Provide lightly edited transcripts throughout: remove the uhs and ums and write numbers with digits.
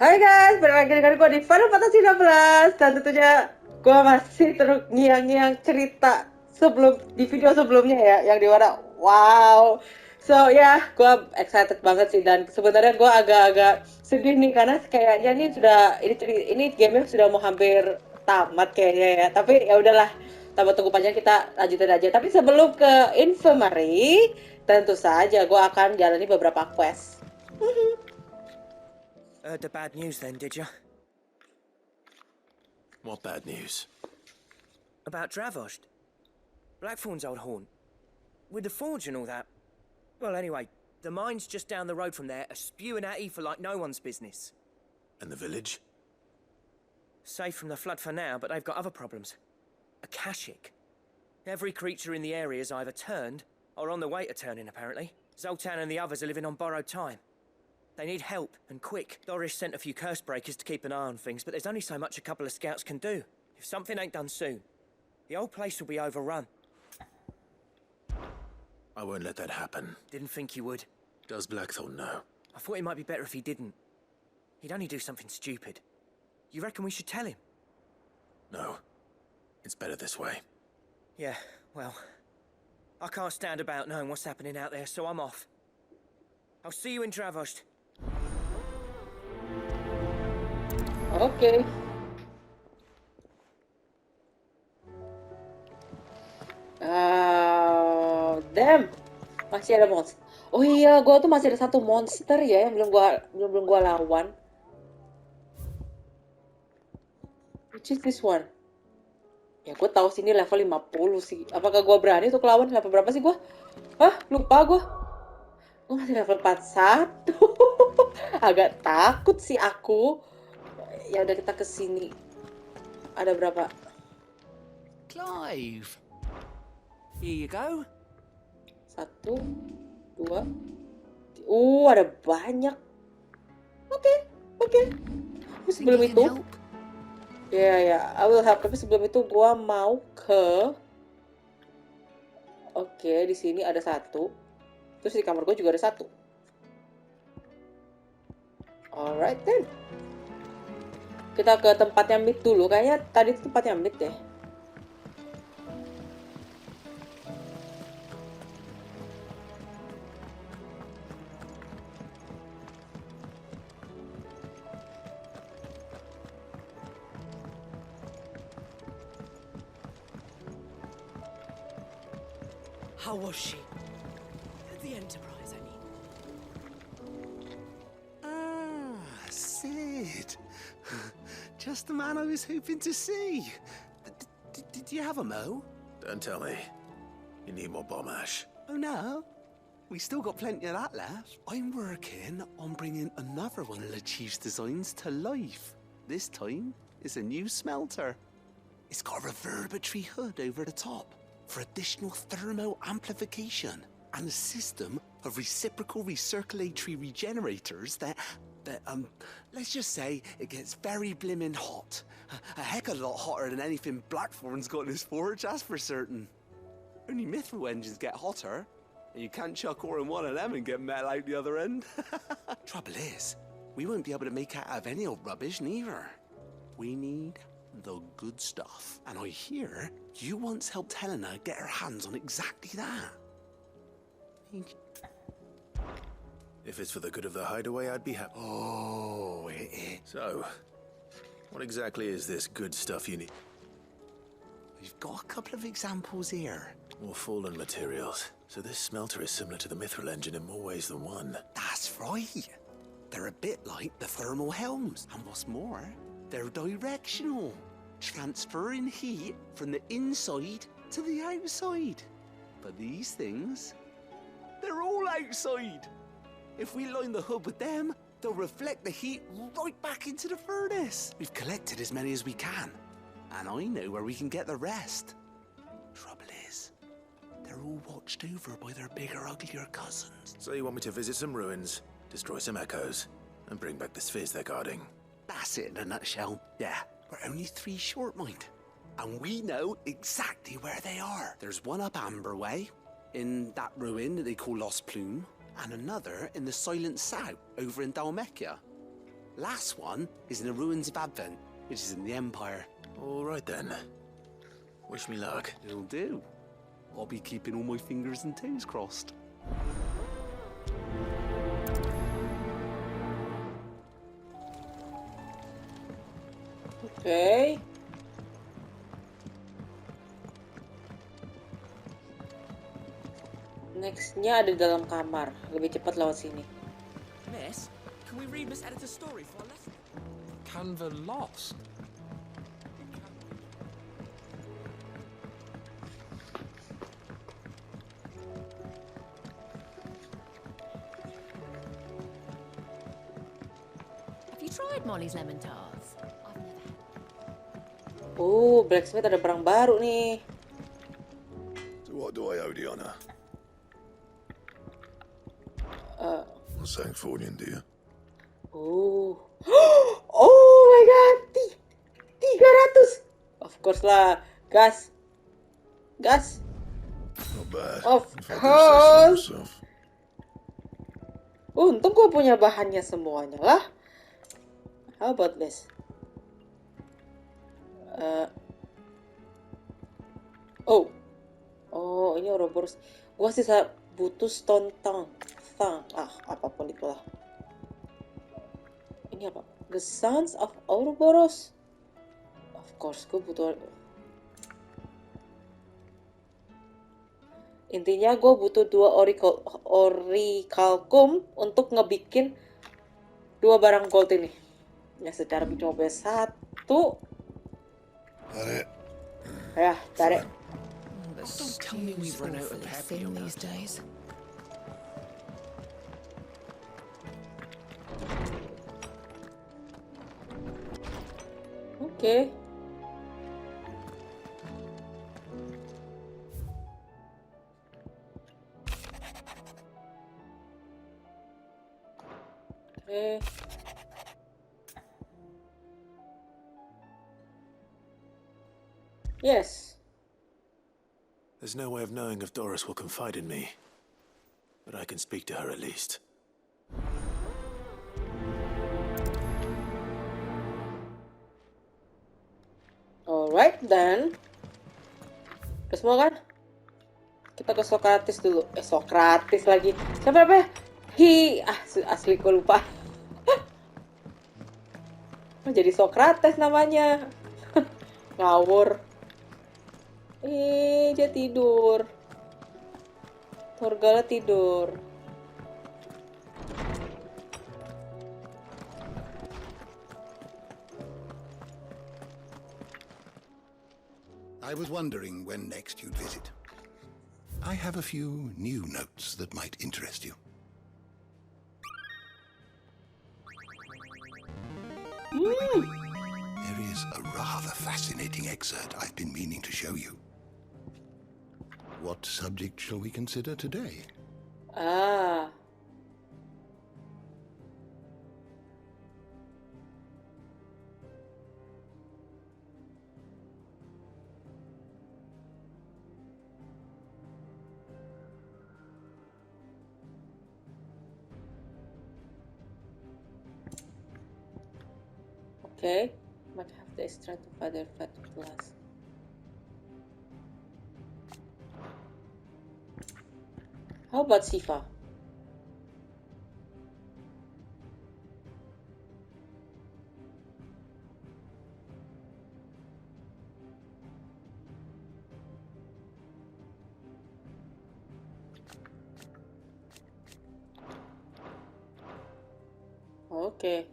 Hai guys, balik lagi dengan gue di Final Fantasy 16 dan tentunya gue masih terus ngiang-ngiang cerita sebelum di video sebelumnya ya yang di mana wow. So ya, gue excited banget sih dan sebenarnya gue agak-agak sedih nih karena kayaknya ini gamenya sudah mau hampir tamat kayaknya ya. Tapi ya udahlah, tambah tunggu panjang kita lanjutin aja. Tapi sebelum ke infirmary, tentu saja gue akan jalani beberapa quest. Heard the bad news then, did you? What bad news? About Dravost. Blackthorn's old haunt. With the forge and all that. Well, anyway, the mines just down the road from there are spewing out ether like no one's business. And the village? Safe from the flood for now, but they've got other problems. Akashic. Every creature in the area is either turned or on the way to turning, apparently. Zoltan and the others are living on borrowed time. They need help, and quick. Doris sent a few curse breakers to keep an eye on things, but there's only so much a couple of scouts can do. If something ain't done soon, the whole place will be overrun. I won't let that happen. Didn't think you would. Does Blackthorn know? I thought it might be better if he didn't. He'd only do something stupid. You reckon we should tell him? No. It's better this way. Yeah, well, I can't stand about knowing what's happening out there, so I'm off. I'll see you in Dravost. Oke. Damn. Masih ada monster. Oh iya, gua tuh masih ada satu monster ya yang belum gua lawan. Which is this one? Ya gue tahu sini level 50 sih. Apakah gua berani untuk lawan level berapa sih gua? Hah, lupa gua. Gua masih level 41. Agak takut sih aku. Ya udah kita ke sini. Ada berapa? Clive. Here you go. 1, 2. Ada banyak. Oke. Tapi sebelum Think you itu, can help? ya, I will help. Tapi sebelum itu gua mau ke. Oke, di sini ada 1. Terus di kamar gua juga ada 1. Alright then. Kita ke tempatnya Mid dulu. Kayaknya tadi itu tempatnya Mid deh. How was she? The Enterprise, I mean. Sid. Just the man I was hoping to see. Did you have a mo? Don't tell me. You need more bomb ash. Oh no. We still got plenty of that left. I'm working on bringing another one of the Chief's designs to life. This time, it's a new smelter. It's got a reverberatory hood over the top for additional thermo amplification and a system of reciprocal recirculatory regenerators that let's just say it gets very blimmin' hot. A heck of a lot hotter than anything Blackthorn's got in his forge, that's for certain. Only mithril engines get hotter, and you can't chuck ore in one of them and get metal out the other end. Trouble is, we won't be able to make out of any old rubbish neither. We need the good stuff. And I hear you once helped Helena get her hands on exactly that. If it's for the good of the hideaway, I'd be happy. Oh, So, what exactly is this good stuff you need? We've got a couple of examples here. More fallen materials. So this smelter is similar to the mithril engine in more ways than one. That's right. They're a bit like the thermal helms. And what's more, they're directional, transferring heat from the inside to the outside. But these things, they're all outside. If we line the hood with them, they'll reflect the heat right back into the furnace. We've collected as many as we can, and I know where we can get the rest. Trouble is, they're all watched over by their bigger, uglier cousins. So you want me to visit some ruins, destroy some echoes, and bring back the spheres they're guarding? That's it in a nutshell. Yeah, we're only 3 short, mind. And we know exactly where they are. There's one up Amber Way, in that ruin that they call Lost Plume, and another in the Silent South, over in Dalmekia. Last one is in the ruins of Advent, which is in the Empire. All right then. Wish me luck. It'll do. I'll be keeping all my fingers and toes crossed. Oke. Nextnya ada di dalam kamar. Lebih cepat lewat sini. Miss, can we read Miss Editor's story for our lesson? Canva lost. Have you tried Molly's lemon tarts? I've never had. Blacksmith ada barang baru nih. So what do I owe the honor? Sanktfornian, do you? Oh my god, 300. Of course lah, gas. Not bad. Of If I do say so course. myself. Untung gue punya bahannya semuanya lah. How about this? Ini Ouroboros. Gua sisa butuh stone tongue. Apapun itulah. Ini apa? The Sons of Ouroboros. Of course, gue butuh. Intinya gue butuh 2 orichalcum untuk ngebikin 2 barang gold ini. Ya secara coba 1. Got it. Ya, tarik. But don't tell me we've run out of peppy on these days. Oke. Yes. There's no way of knowing if Doris will confide in me, but I can speak to her at least. Alright then. Udah semua kan? Kita ke Sokrates dulu. Sokrates lagi. Siapa ya? Asli gue lupa. Jadi Sokrates namanya. Ngawur. Dia tidur. Torgala tidur. I was wondering when next you'd visit. I have a few new notes that might interest you. There is a rather fascinating excerpt I've been meaning to show you. What subject shall we consider today? Okay. Might have the strength to fight their fight to last. How about Sifa? Okay.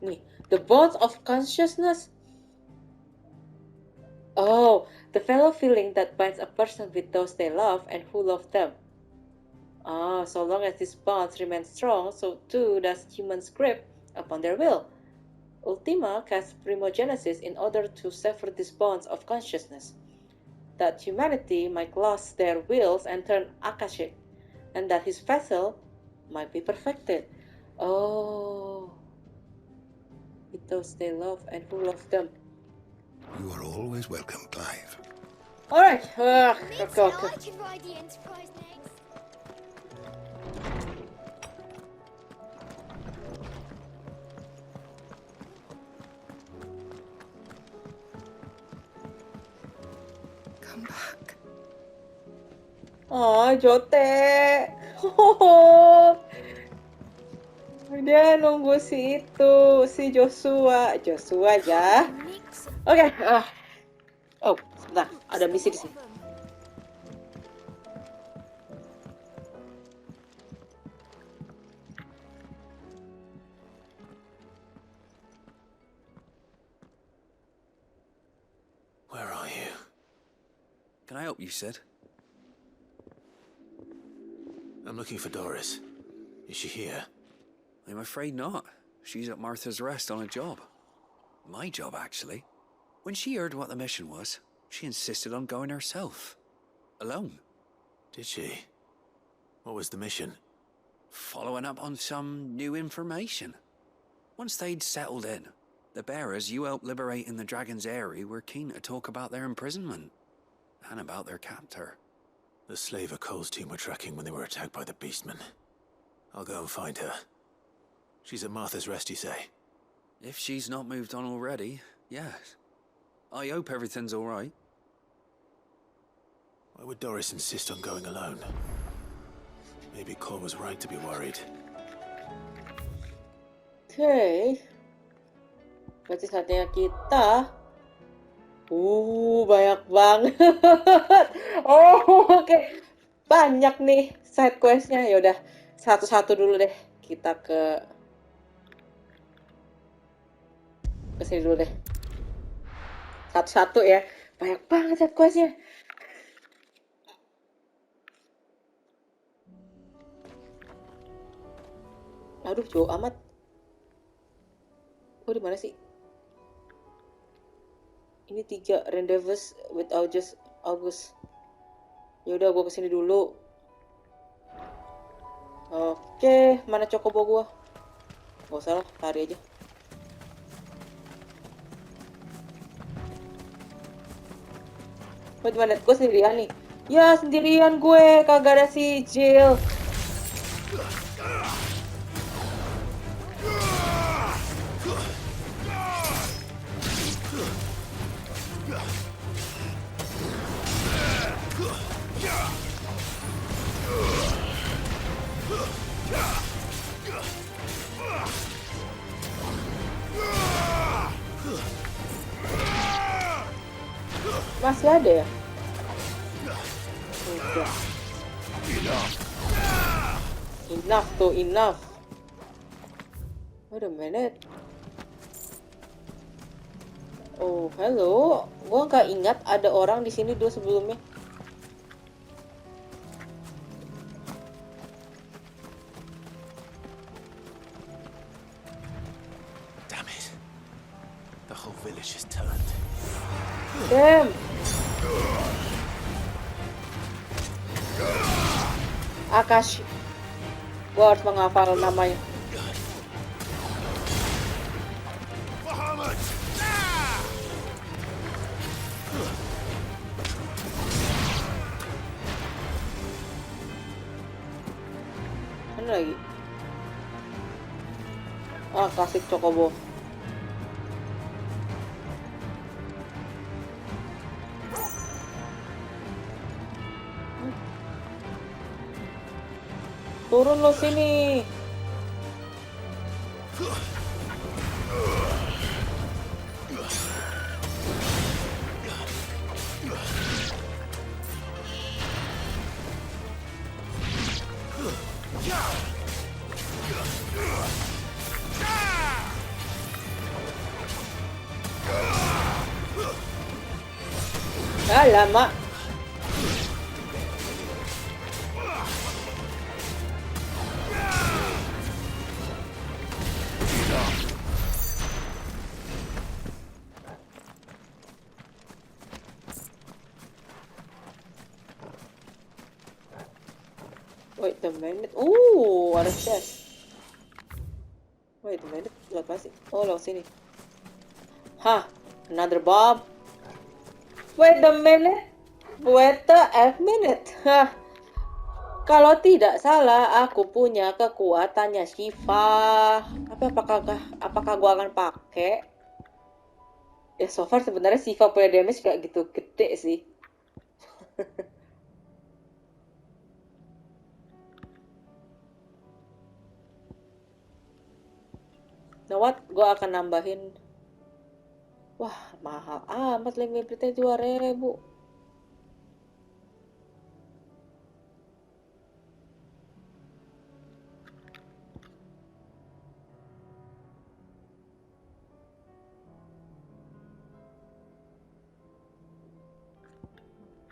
Nih, the bonds of consciousness. Oh, the fellow feeling that binds a person with those they love and who love them. So long as these bonds remain strong, so too does humans grip upon their will. Ultima casts Primogenesis in order to sever these bonds of consciousness, that humanity might lose their wills and turn Akashic, and that his vessel might be perfected. Oh, with those they love and who love them. You are always welcome, Clive. Alright, I okay. can ride the Enterprise next. Oh, Jote. Oh, dia nunggu si itu, si Joshua. Joshua aja. Nix. Oke. Oh, sebentar. Ada misi di sini. Where are you? Can I help you, Sid? I'm looking for Doris. Is she here? I'm afraid not. She's at Martha's Rest on a job. My job, actually. When she heard what the mission was, she insisted on going herself. Alone. Did she? What was the mission? Following up on some new information. Once they'd settled in, the bearers you helped liberate in the Dragon's Eyrie were keen to talk about their imprisonment. And about their captor. The slaver Cole's team were tracking when they were attacked by the Beastmen. I'll go and find her. She's at Martha's Rest, you say? If she's not moved on already, yes. I hope everything's all right. Why would Doris insist on going alone? Maybe Cole was right to be worried. Oke. Berarti saatnya kita. Banyak banget. Oh, oke. Banyak nih side quest-nya. Ya udah, satu-satu dulu deh. Kita ke sini dulu deh. Satu-satu ya. Banyak banget side quest-nya. Aduh, jauh amat. Oh, di mana sih? Ini 3 rendezvous with August. Ya udah, gua kesini dulu. Oke, mana Chocobo gua? Gak usah lah, lari aja. Oh, gimana? Gue sendirian nih. Ya, sendirian gue. Kagak ada si Jill. Masih ada ya? Udah. Enough tuh, enough. Wait a minute. Oh, hello. Gua nggak ingat ada orang di sini dulu sebelumnya. Damn it. The whole village is turned. Damn. Akashi. Gua harus menghafal namanya. Mana lagi? Klasik Chocobo. Turun lo sini. Lama. Wait a minute. Ada chest. Wait a minute. Lewat mana sih? Oh, lewat sini. Hah, another bomb. Wait a minute. Wait a minute. Hah. Kalau tidak salah, aku punya kekuatannya Shiva. Tapi apakah gua akan pakai? Ya, so far sebenarnya Shiva punya damage gak gitu gede sih. Know what? Gue akan nambahin. Wah, mahal amat link Ifritnya 2.000.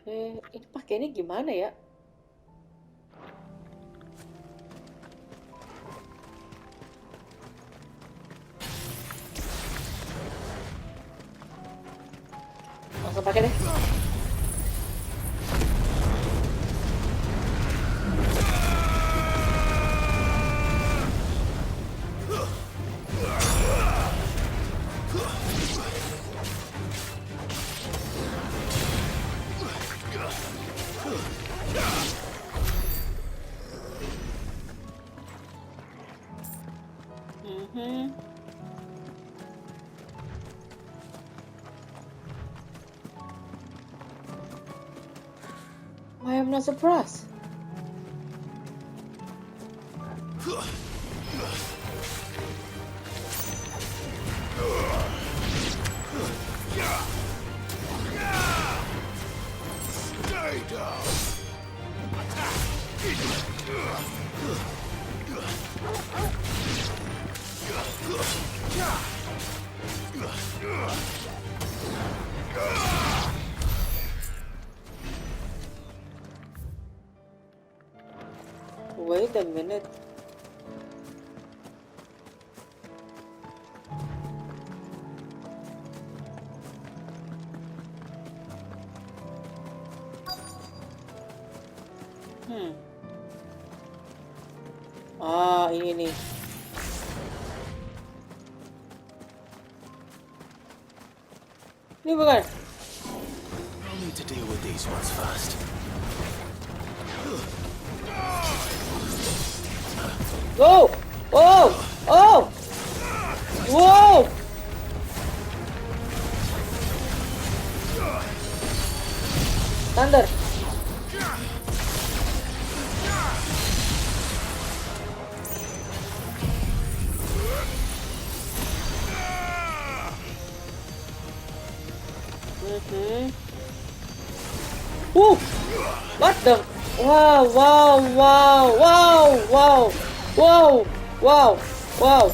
Ini pakainya gimana ya? Langsung pakai deh. Why I'm not surprised? Stay down. Wait a minute. Ah, ini nih. Ini bukan. I'll need to deal with these ones first. Go! Oh! Oh! Wow! Thunder. What the? Wow, wow, wow, wow, wow, wow, wow, wow.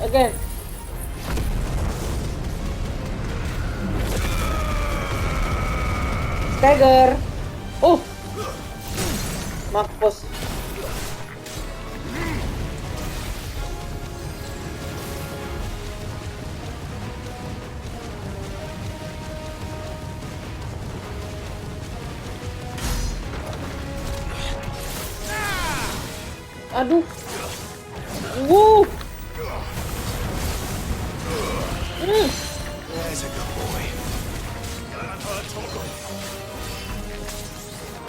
Again. Stagger. Oh. Mampus. Aduh. Woo. There's a good boy.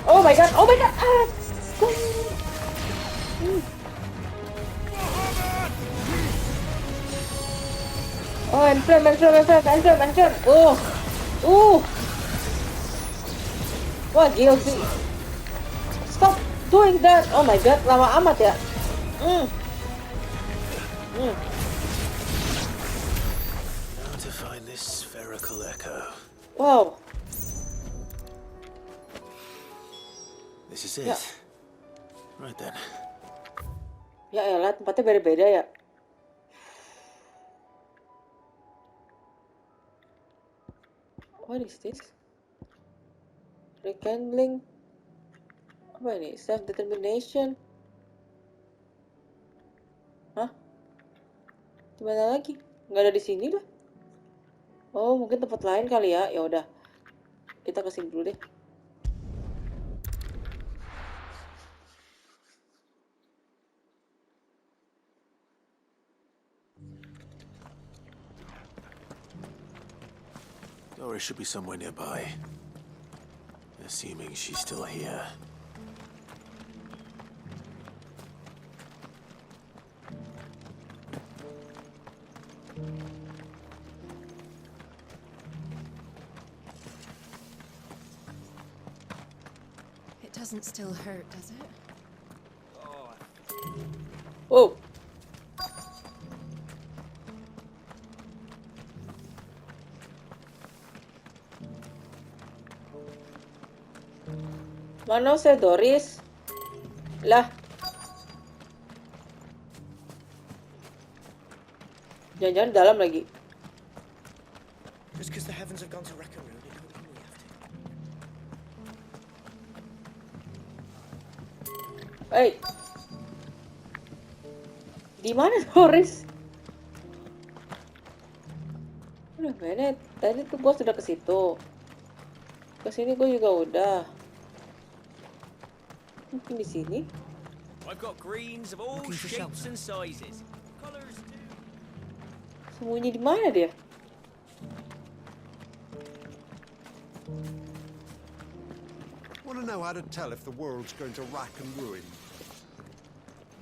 Oh my god. Oh my god. Ah. Oh, inflame. Wah, gila sih. Stop doing that. Oh my god, lama amat ya. Now to find this spherical echo. Wow. This is it. Yeah. Right then. Ya elah, tempatnya beda-beda ya. What is this? Rekindling. Apa ini? Self-determination. Hah? Gimana lagi? Nggak ada di sini dah. Oh, mungkin tempat lain kali ya. Ya udah. Kita kesini dulu deh. Doris should be somewhere nearby. Assuming she's still here. It doesn't still hurt, does it? Oh, Oh. Mana saya Doris? Lah. Jangan-jangan dalam lagi. Just because the heavens have gone to Rackaroon, it don't mean we have to. Hey. Di mana Doris? Udah mana? Tadi tuh gua sudah ke situ. Ke sini gua juga udah. Mungkin di sini. I've got greens of all shapes and sizes. Colors too. Sembunyi di mana dia? Want to know how to tell if the world's going to rack and ruin?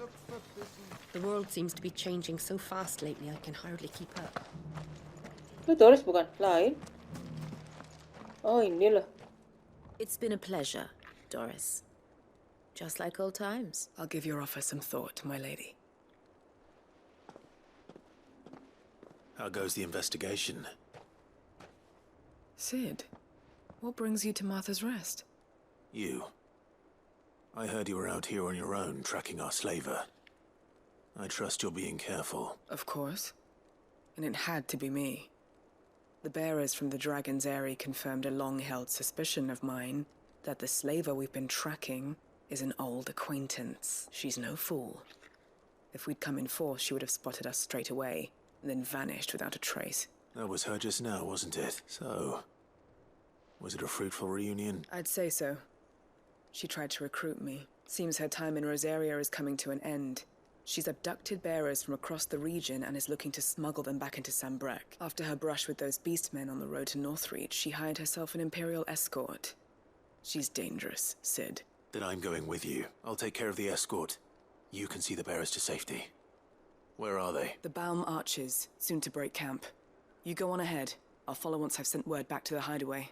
Look for busy. The world seems to be changing so fast lately, I can hardly keep up. Itu Doris bukan? Lain. Oh, ini loh. It's been a pleasure, Doris. Just like old times. I'll give your offer some thought, my lady. How goes the investigation? Sid, what brings you to Martha's Rest? You. I heard you were out here on your own, tracking our slaver. I trust you're being careful. Of course. And it had to be me. The bearers from the Dragon's Eyrie confirmed a long-held suspicion of mine that the slaver we've been tracking is an old acquaintance. She's no fool. If we'd come in force, she would have spotted us straight away, and then vanished without a trace. That was her just now, wasn't it? So, was it a fruitful reunion? I'd say so. She tried to recruit me. Seems her time in Rosaria is coming to an end. She's abducted bearers from across the region and is looking to smuggle them back into Sambrec. After her brush with those beastmen on the road to Northreach, she hired herself an Imperial escort. She's dangerous, Sid. Then I'm going with you. I'll take care of the escort. You can see the bearers to safety. Where are they? The Baum Archers, soon to break camp. You go on ahead. I'll follow once I've sent word back to the hideaway.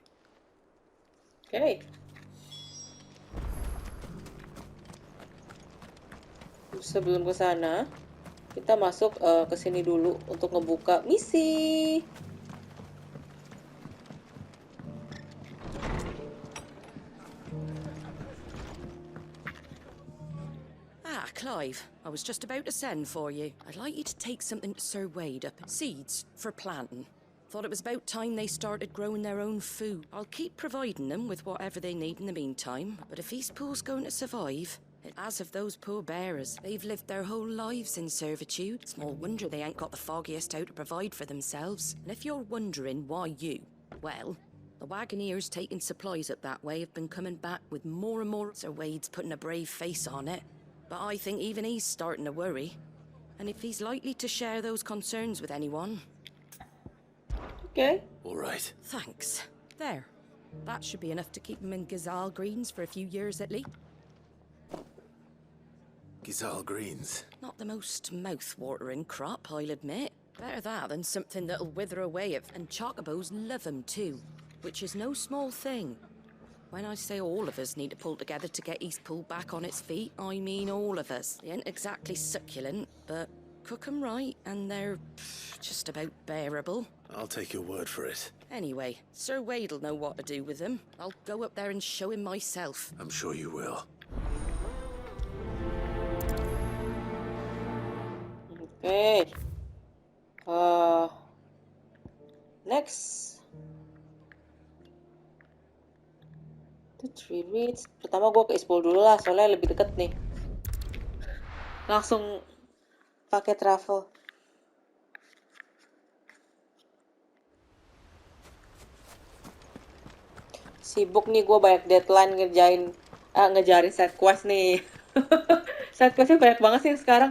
Okay. Sebelum ke sana, kita masuk ke sini dulu untuk ngebuka misi. Clive, I was just about to send for you. I'd like you to take something to Sir Wade up. Seeds for planting. Thought it was about time they started growing their own food. I'll keep providing them with whatever they need in the meantime, but if Eastpool's going to survive, as of those poor bearers, they've lived their whole lives in servitude. Small wonder they ain't got the foggiest how to provide for themselves. And if you're wondering why you, well, the wagoneers taking supplies up that way have been coming back with more and more. Sir Wade's putting a brave face on it, but I think even he's starting to worry. And if he's likely to share those concerns with anyone... Okay. All right. Thanks. There. That should be enough to keep him in Gazal Greens for a few years at least. Gazal Greens. Not the most mouth-watering crop, I'll admit. Better that than something that'll wither away of. And chocobos love 'em too, which is no small thing. When I say all of us need to pull together to get Eastpool back on its feet, I mean all of us. They ain't exactly succulent, but cook 'em right and they're just about bearable. I'll take your word for it. Anyway, Sir Wade'll know what to do with them. I'll go up there and show him myself. I'm sure you will. Okay. Next. The 3 reads. Pertama gue ke Eastpool dulu lah, soalnya lebih deket nih. Langsung pakai travel. Sibuk nih gue banyak deadline ngejarin side quest nih. Side questnya banyak banget sih sekarang.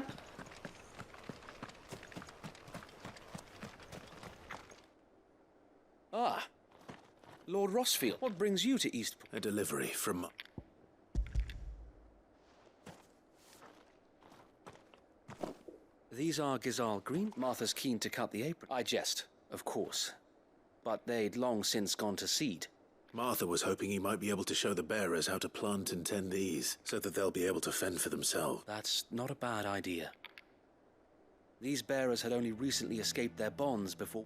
Ah, Lord Rosfield, what brings you to Eastpool? A delivery from... These are Gazal Green. Martha's keen to cut the apron. I jest, of course. But they'd long since gone to seed. Martha was hoping he might be able to show the bearers how to plant and tend these, so that they'll be able to fend for themselves. That's not a bad idea. These bearers had only recently escaped their bonds before.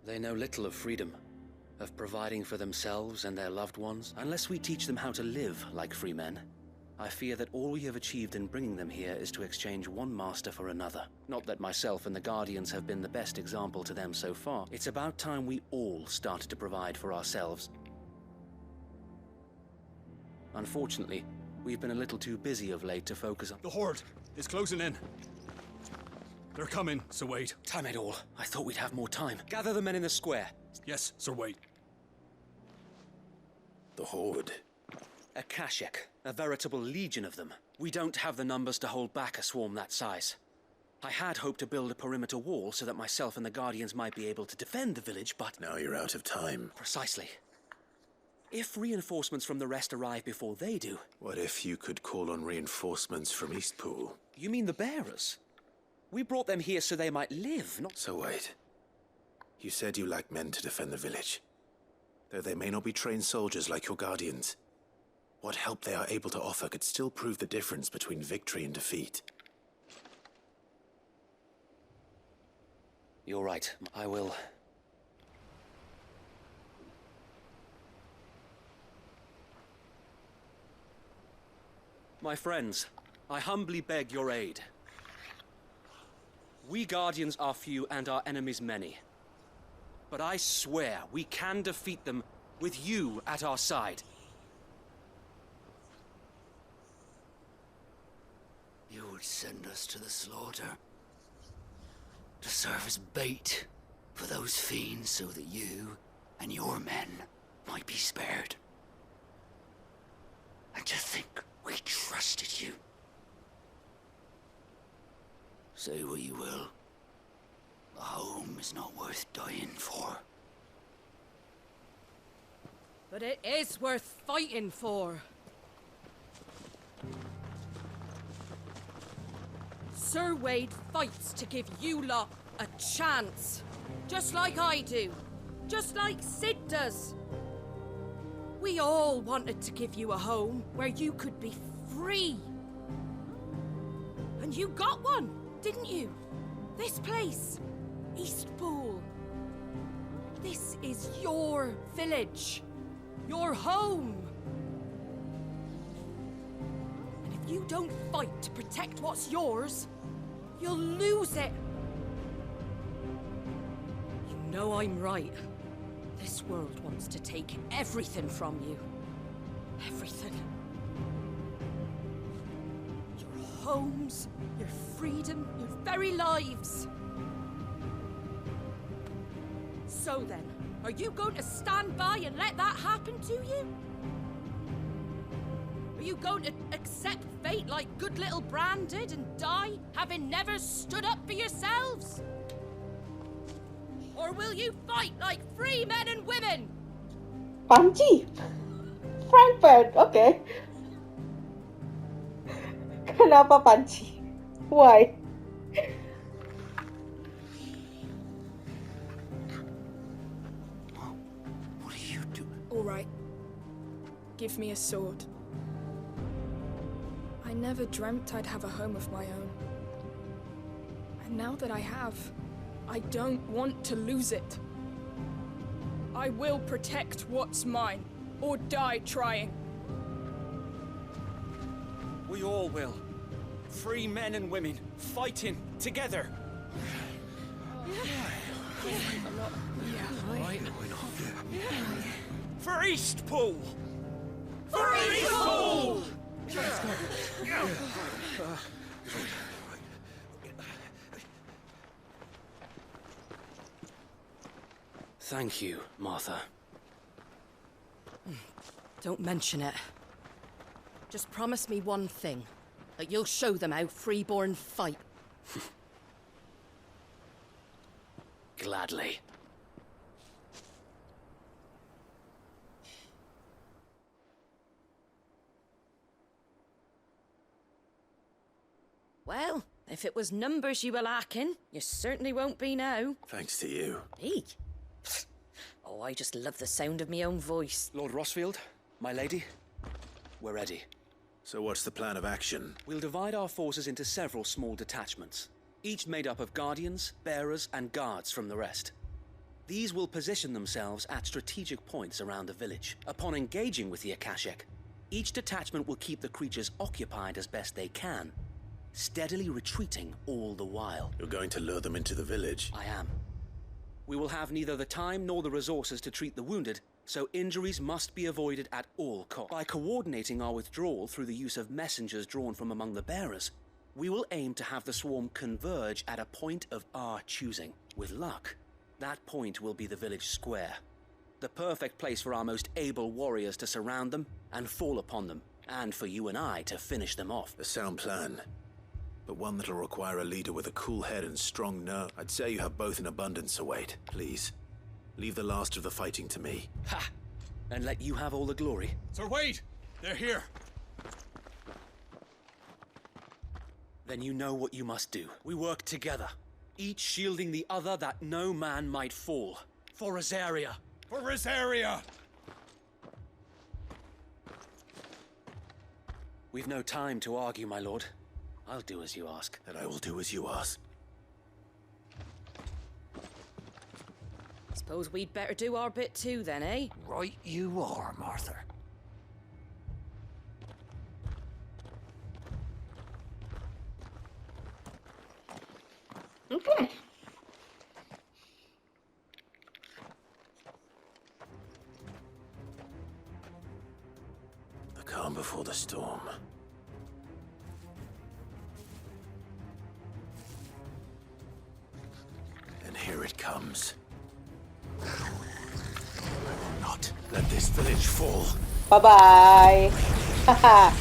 They know little of freedom, of providing for themselves and their loved ones. Unless we teach them how to live like free men, I fear that all we have achieved in bringing them here is to exchange one master for another. Not that myself and the Guardians have been the best example to them so far. It's about time we all started to provide for ourselves. Unfortunately, we've been a little too busy of late to focus on— The Horde is closing in. They're coming, Sir Wade. Time it all. I thought we'd have more time. Gather the men in the square. Yes, Sir Wade. The Horde. A Kashik, a veritable legion of them. We don't have the numbers to hold back a swarm that size. I had hoped to build a perimeter wall so that myself and the Guardians might be able to defend the village, but— Now you're out of time. Precisely. If reinforcements from the rest arrive before they do— What if you could call on reinforcements from Eastpool? You mean the bearers? We brought them here so they might live, not— So wait. You said you lack men to defend the village. Though they may not be trained soldiers like your Guardians, what help they are able to offer could still prove the difference between victory and defeat. You're right. I will. My friends, I humbly beg your aid. We Guardians are few and our enemies many. But I swear we can defeat them with you at our side. You would send us to the slaughter, to serve as bait for those fiends so that you and your men might be spared. And to think we trusted you. Say what you will, a home is not worth dying for. But it is worth fighting for. Sir Wade fights to give you lot a chance. Just like I do. Just like Sid does. We all wanted to give you a home where you could be free. And you got one, didn't you? This place, Eastpool. This is your village. Your home. And if you don't fight to protect what's yours, you'll lose it. You know I'm right. This world wants to take everything from you. Everything. Your homes, your freedom, your very lives. So then, are you going to stand by and let that happen to you? Are you going to accept fate like good little Bran did and die, having never stood up for yourselves? Or will you fight like free men and women? Panci. Frankfurt, okay. Kenapa panci? Why? What are you doing? All right. Give me a sword. I never dreamt I'd have a home of my own. And now that I have, I don't want to lose it. I will protect what's mine, or die trying. We all will. Free men and women, fighting together. For Eastpool! For Eastpool! Thank you, Martha. Don't mention it. Just promise me one thing. That you'll show them how freeborn fight. Gladly. Well, if it was numbers you were lacking, you certainly won't be now. Thanks to you. Me? Oh, I just love the sound of my own voice. Lord Rosfield, my lady, we're ready. So what's the plan of action? We'll divide our forces into several small detachments, each made up of guardians, bearers, and guards from the rest. These will position themselves at strategic points around the village. Upon engaging with the Akashic, each detachment will keep the creatures occupied as best they can, steadily retreating all the while. You're going to lure them into the village? I am. We will have neither the time nor the resources to treat the wounded, so injuries must be avoided at all costs. By coordinating our withdrawal through the use of messengers drawn from among the bearers, we will aim to have the swarm converge at a point of our choosing. With luck, that point will be the village square, the perfect place for our most able warriors to surround them and fall upon them, and for you and I to finish them off. A sound plan, but one that'll require a leader with a cool head and strong nerve. I'd say you have both in abundance, so wait, please. Leave the last of the fighting to me. Ha! And let you have all the glory. Sir Wade! They're here! Then you know what you must do. We work together, each shielding the other that no man might fall. For Rosaria! For Rosaria! We've no time to argue, my lord. I'll do as you ask. And I will do as you ask. Suppose we'd better do our bit too then, eh? Right you are, Martha. Okay. The calm before the storm. And here it comes. I will not let this village fall. Bye-bye. Haha.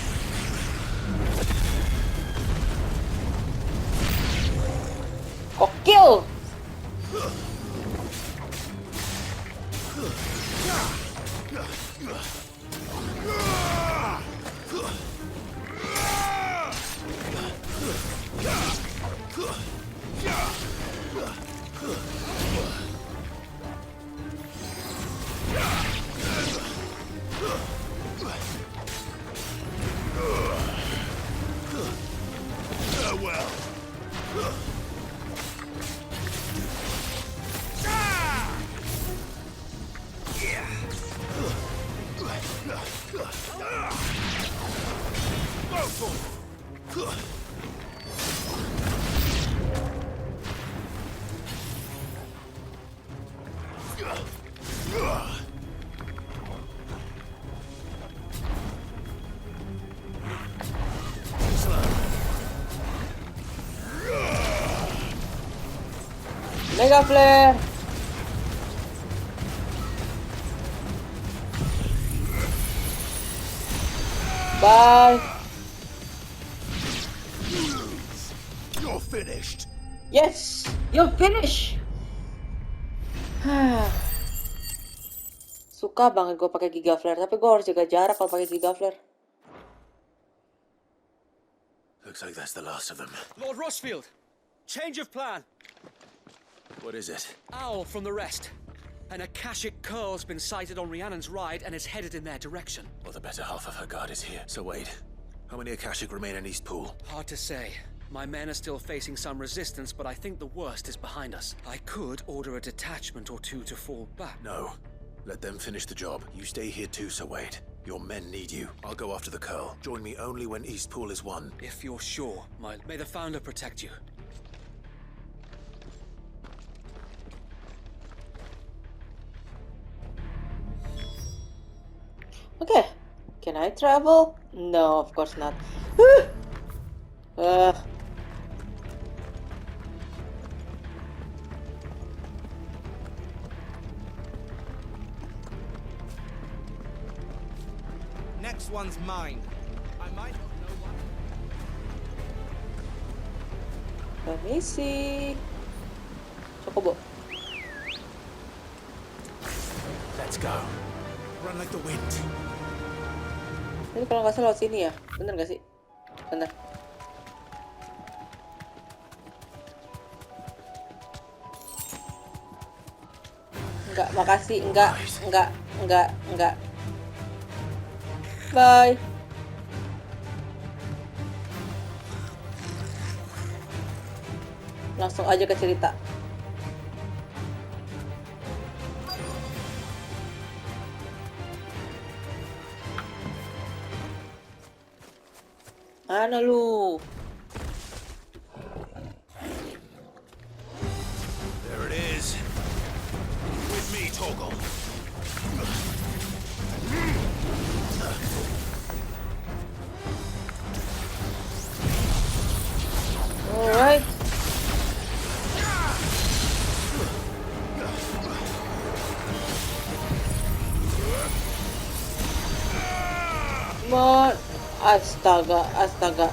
Gokil. Mega flare. Bye. You're finished. Yes, you're finished. Suka banget gue pakai giga flare, tapi gue harus jaga jarak kalau pakai giga flare. Looks like that's the last of them. Lord Rosfield! Change of plan! What is it? Owl from the rest. An Akashic curl's been sighted on Rhiannon's ride and is headed in their direction. Well, the better half of her guard is here. So wait, how many Akashic remain in East Pool? Hard to say. My men are still facing some resistance, but I think the worst is behind us. I could order a detachment or two to fall back. No. Let them finish the job. You stay here too, so wait. Your men need you. I'll go after the curl. Join me only when East Pool is won. If you're sure, may the Founder protect you. Okay, can I travel? No, of course not. Next one's mine. I might not know what. Permisi. Chocobo. Let's go. Run like the wind. Ini kalau nggak salah lewat sini ya, bener nggak sih? Bener. Enggak, makasih, enggak. Bye. langsung aja ke cerita. Mana lu? There it is. With me, Toggle. Alright. Come on. Astaga, astaga.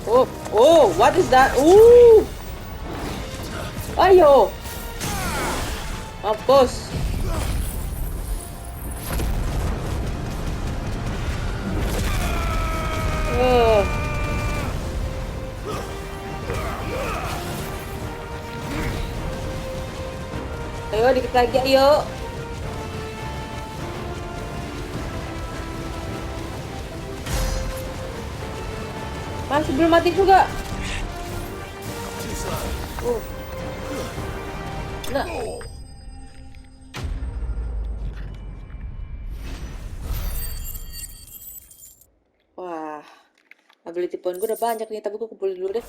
Oh, oh, what is that? Ooh. Ayo. Mampus. Ayo, dikit lagi, ayo. Masih belum mati juga. Nah. Wah, ability point gue udah banyak nih, tapi gue kumpulin dulu deh.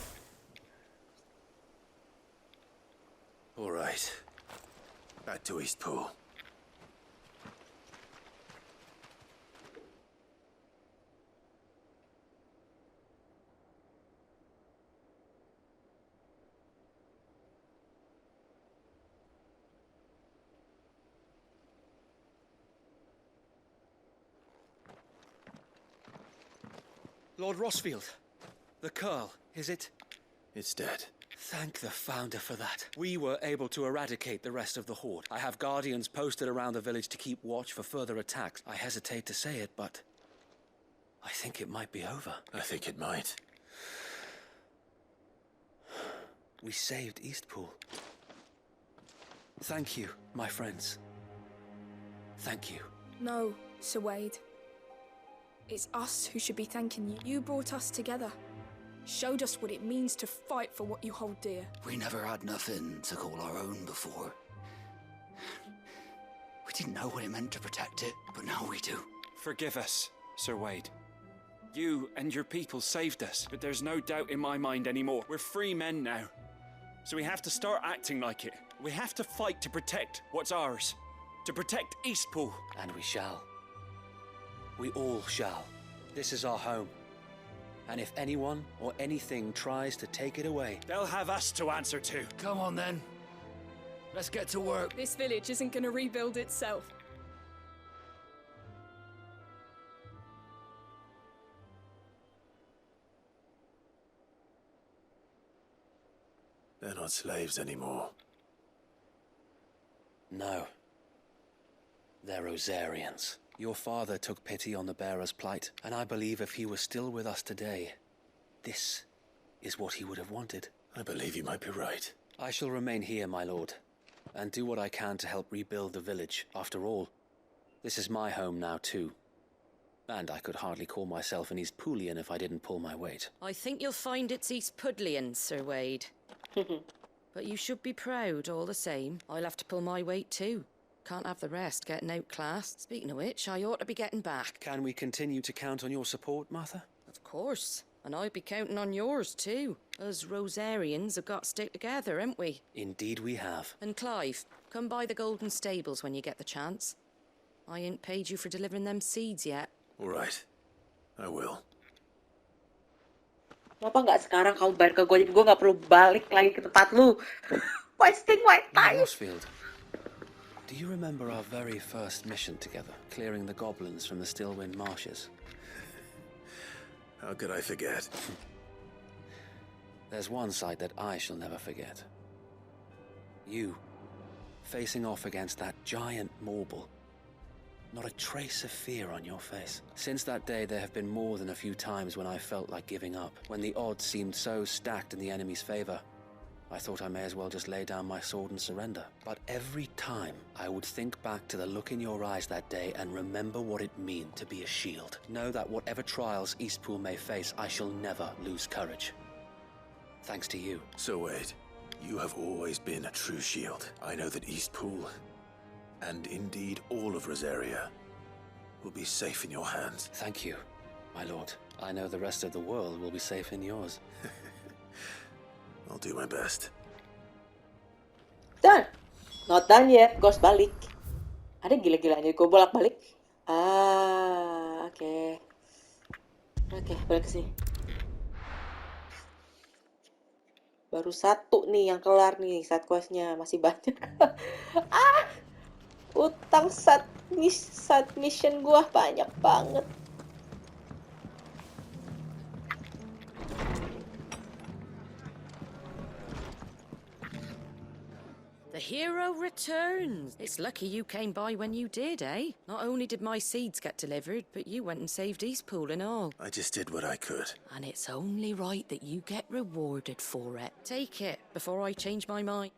Alright. Back to Eastpool. Lord Rosfield, the Curl, is it? It's dead. Thank the Founder for that. We were able to eradicate the rest of the Horde. I have guardians posted around the village to keep watch for further attacks. I hesitate to say it, but I think it might be over. I think it might. We saved Eastpool. Thank you, my friends. Thank you. No, Sir Wade. It's us who should be thanking you. You brought us together. Showed us what it means to fight for what you hold dear. We never had nothing to call our own before. We didn't know what it meant to protect it, but now we do. Forgive us, Sir Wade. You and your people saved us, but there's no doubt in my mind anymore. We're free men now. So we have to start acting like it. We have to fight to protect what's ours. To protect Eastpool. And we shall. We all shall. This is our home. And if anyone or anything tries to take it away, they'll have us to answer to. Come on then. Let's get to work. This village isn't going to rebuild itself. They're not slaves anymore. No. They're Rosarians. Your father took pity on the bearer's plight, and I believe if he was still with us today, this is what he would have wanted. I believe you might be right. I shall remain here, my lord, and do what I can to help rebuild the village. After all, this is my home now too. And I could hardly call myself an Eastpoolian if I didn't pull my weight. I think you'll find it's Eastpudlian, Sir Wade. But you should be proud all the same. I'll have to pull my weight too. Can't have the rest getting outclassed. Speaking of which, I ought to be getting back. Can we continue to count on your support, Martha? Of course. And I'd be counting on yours too. Us Rosarians have got to stick together, haven't we? Indeed we have. And Clive, come by the Golden Stables when you get the chance. I ain't paid you for delivering them seeds yet. All right. I will. Kenapa nggak sekarang kamu bayar ke gue, jadi gue nggak perlu balik lagi ke tempat lu. Wasting my time. Rosfield. Do you remember our very first mission together, clearing the goblins from the Stillwind marshes? How could I forget? There's one sight that I shall never forget. You, facing off against that giant Morble. Not a trace of fear on your face. Since that day, there have been more than a few times when I felt like giving up, when the odds seemed so stacked in the enemy's favor. I thought I may as well just lay down my sword and surrender. But every time, I would think back to the look in your eyes that day and remember what it meant to be a shield. Know that whatever trials Eastpool may face, I shall never lose courage. Thanks to you. So Wade, you have always been a true shield. I know that Eastpool, and indeed all of Rosaria, will be safe in your hands. Thank you, my lord. I know the rest of the world will be safe in yours. I'll do my best. Done. Not done yet. Ghost balik. Ada gila-gilanya gue bolak-balik. Oke. Oke, balik ke sini. Baru satu nih yang kelar nih side quest-nya. Masih banyak. Utang side mission gue banyak banget. The hero returns. It's lucky you came by when you did, eh? Not only did my seeds get delivered, but you went and saved Eastpool and all. I just did what I could. And it's only right that you get rewarded for it. Take it before I change my mind.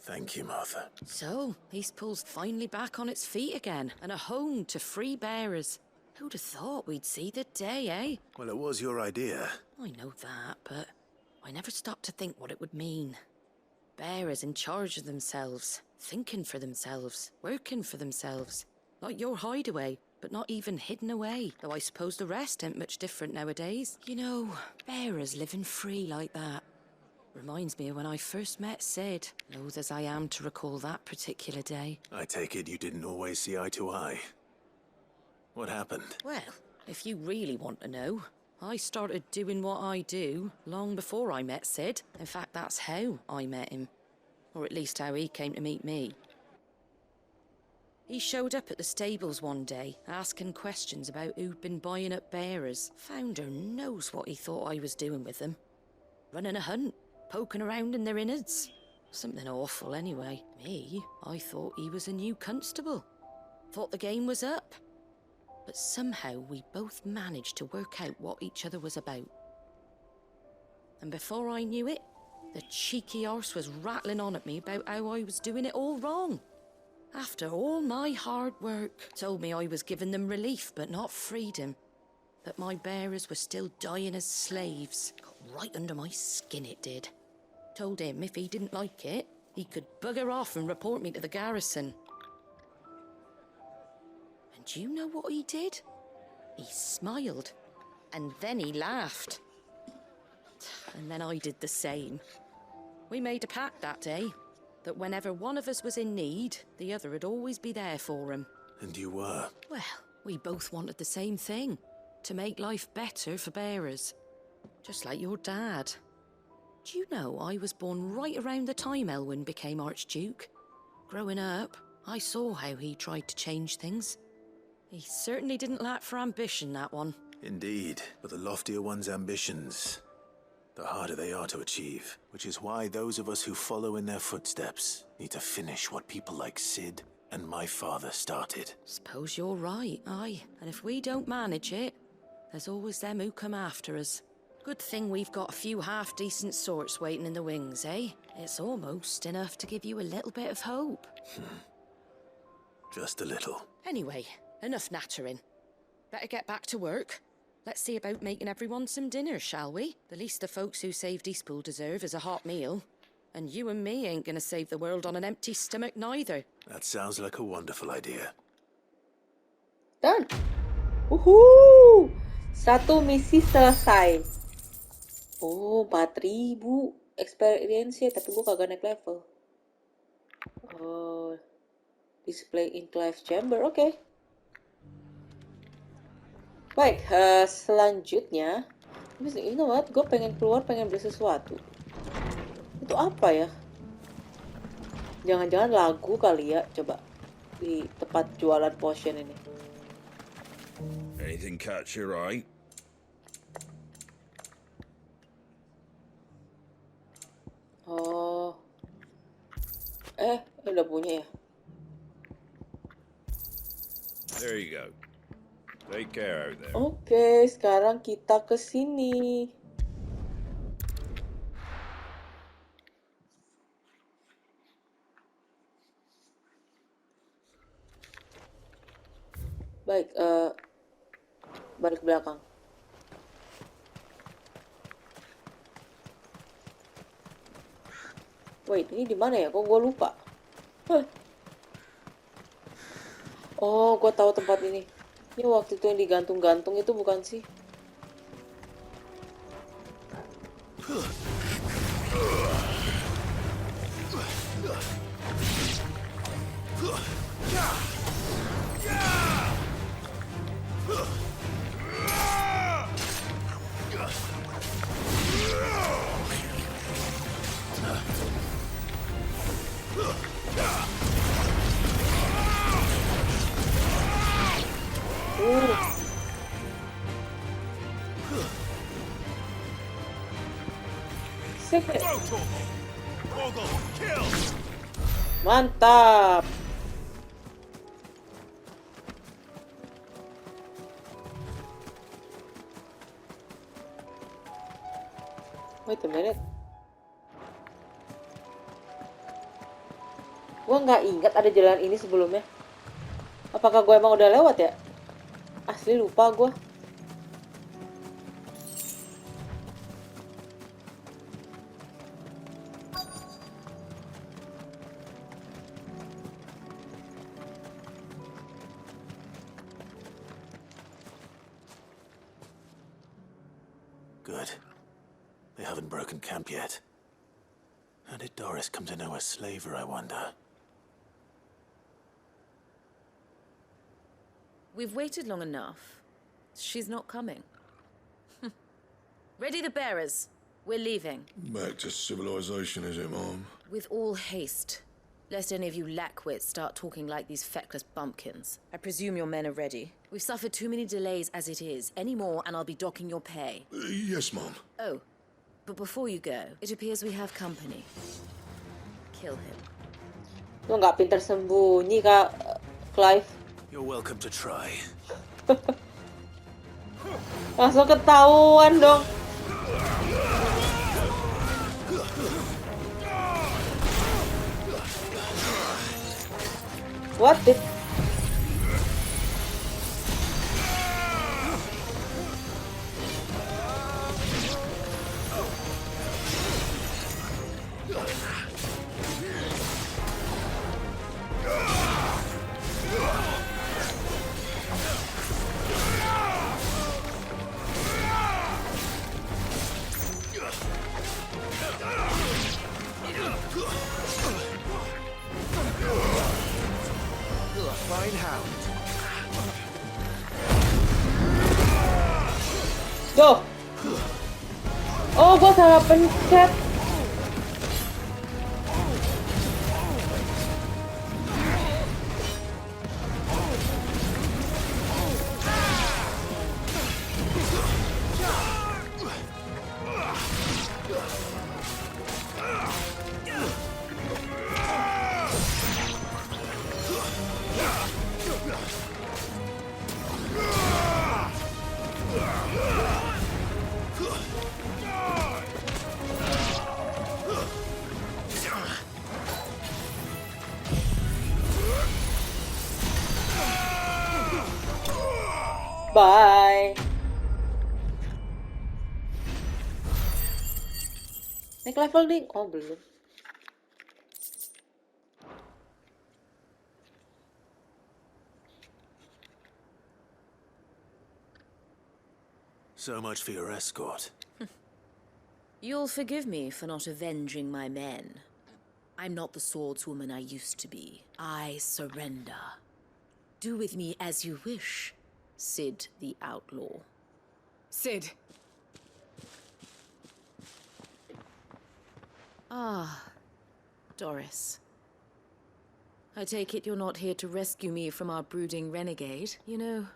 Thank you, Martha. So, Eastpool's finally back on its feet again, and a home to free bearers. Who'd have thought we'd see the day, eh? Well, it was your idea. I know that, but I never stopped to think what it would mean. Bearers in charge of themselves, thinking for themselves, working for themselves. Like your hideaway, but not even hidden away. Though I suppose the rest ain't much different nowadays. You know, bearers living free like that. Reminds me of when I first met Sid. Loath as I am to recall that particular day. I take it you didn't always see eye to eye. What happened? Well, if you really want to know, I started doing what I do long before I met Sid. In fact, that's how I met him. Or at least how he came to meet me. He showed up at the stables one day, asking questions about who'd been buying up bearers. Founder knows what he thought I was doing with them. Running a hunt, poking around in their innards. Something awful anyway. Me, I thought he was a new constable. Thought the game was up. But somehow we both managed to work out what each other was about. And before I knew it, the cheeky arse was rattling on at me about how I was doing it all wrong. After all my hard work, told me I was giving them relief but not freedom. That my bearers were still dying as slaves. Got right under my skin, it did. Told him if he didn't like it, he could bugger off and report me to the garrison. Do you know what he did? He smiled, and then he laughed. And then I did the same. We made a pact that day, that whenever one of us was in need, the other would always be there for him. And you were? Well, we both wanted the same thing, to make life better for bearers. Just like your dad. Do you know I was born right around the time Elwyn became Archduke? Growing up, I saw how he tried to change things. He certainly didn't lack for ambition, that one. Indeed, but the loftier one's ambitions, the harder they are to achieve. Which is why those of us who follow in their footsteps need to finish what people like Sid and my father started. Suppose you're right, aye. And if we don't manage it, there's always them who come after us. Good thing we've got a few half-decent sorts waiting in the wings, eh? It's almost enough to give you a little bit of hope. Just a little. Anyway, enough nattering. Better get back to work. Let's see about making everyone some dinner, shall we? The least the folks who saved Eastpool deserve is a hot meal. And you and me ain't gonna save the world on an empty stomach neither. That sounds like a wonderful idea. Done. Woohoo! Satu misi selesai. Oh, 4.000 experience ya, tapi gua kagak naik level. Oh, display in Clive Chamber, oke. Baik, selanjutnya, you know what? Gue pengen keluar, pengen beli sesuatu. Itu apa ya? Jangan-jangan lagu kali ya, coba di tempat jualan potion ini. Anything catch your eye? Oh, udah punya ya. There you go. Take care out there. Oke, sekarang kita ke sini. Baik, balik ke belakang. Wait, ini di mana ya? Kok gue lupa? Huh. Oh, gue tahu tempat ini. Ini waktu itu yang digantung-gantung itu bukan sih? Mantap. Wait a minute. Gue nggak ingat ada jalan ini sebelumnya. Apakah gue emang udah lewat ya? Asli lupa gue. Good. They haven't broken camp yet. How did Doris come to know a slaver, I wonder? We've waited long enough. She's not coming. Ready the bearers. We're leaving. Back to civilization, is it, Mom? With all haste. Lest any of you lackwits start talking like these feckless bumpkins. I presume your men are ready. We've suffered too many delays as it is. Any more and I'll be docking your pay. Yes, Mom. Oh, but before you go, it appears we have company. Kill him. Lo nggak pintar sembunyi, Kak Clive. You're welcome to try. Langsung ketahuan dong. What the? Fine hound. Duh. Oh, gue salah pencet. Bye. Naik level nih? Oh, belum. So much for your escort. You'll forgive me for not avenging my men. I'm not the swordswoman I used to be. I surrender. Do with me as you wish, Sid the Outlaw. Sid. Ah, Doris. I take it you're not here to rescue me from our brooding renegade. You know,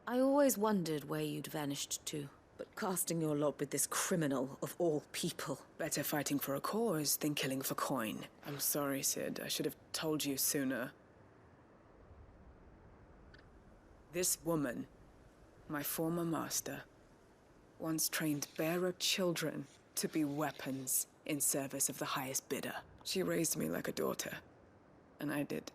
I always wondered where you'd vanished to. But casting your lot with this criminal of all people. Better fighting for a cause than killing for coin. I'm sorry, Sid. I should have told you sooner. This woman, my former master, once trained bearer children to be weapons in service of the highest bidder. She raised me like a daughter, and I did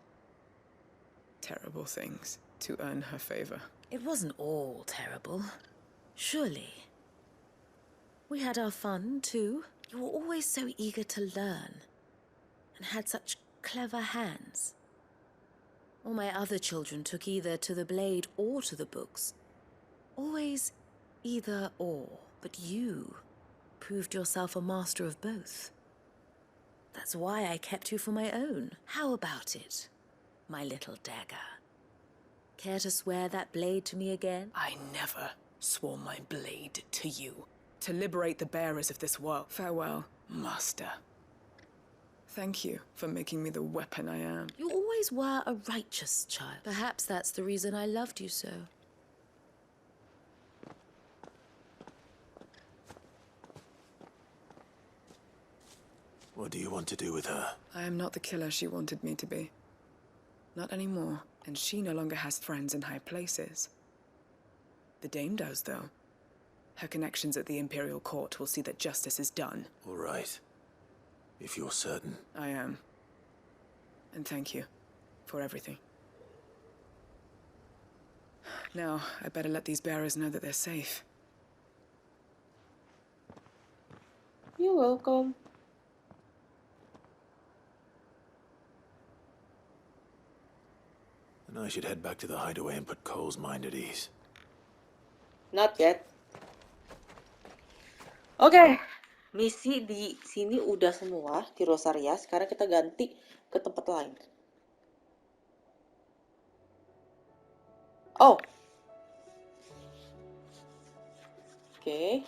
terrible things to earn her favor. It wasn't all terrible. Surely. We had our fun, too. You were always so eager to learn. And had such clever hands. All my other children took either to the blade or to the books. Always either or. But you proved yourself a master of both. That's why I kept you for my own. How about it, my little dagger? Care to swear that blade to me again? I never swore my blade to you. To liberate the bearers of this world. Farewell, master. Thank you for making me the weapon I am. You always were a righteous child. Perhaps that's the reason I loved you so. What do you want to do with her? I am not the killer she wanted me to be. Not anymore, and she no longer has friends in high places. The Dame does, though. Her connections at the Imperial Court will see that justice is done. All right. If you're certain. I am. And thank you for everything. Now, I better let these bearers know that they're safe. You're welcome. And I should head back to the hideaway and put Cole's mind at ease. Not yet. Oke, misi di sini udah semua di Rosaria. Sekarang kita ganti ke tempat lain. Oh. Oke.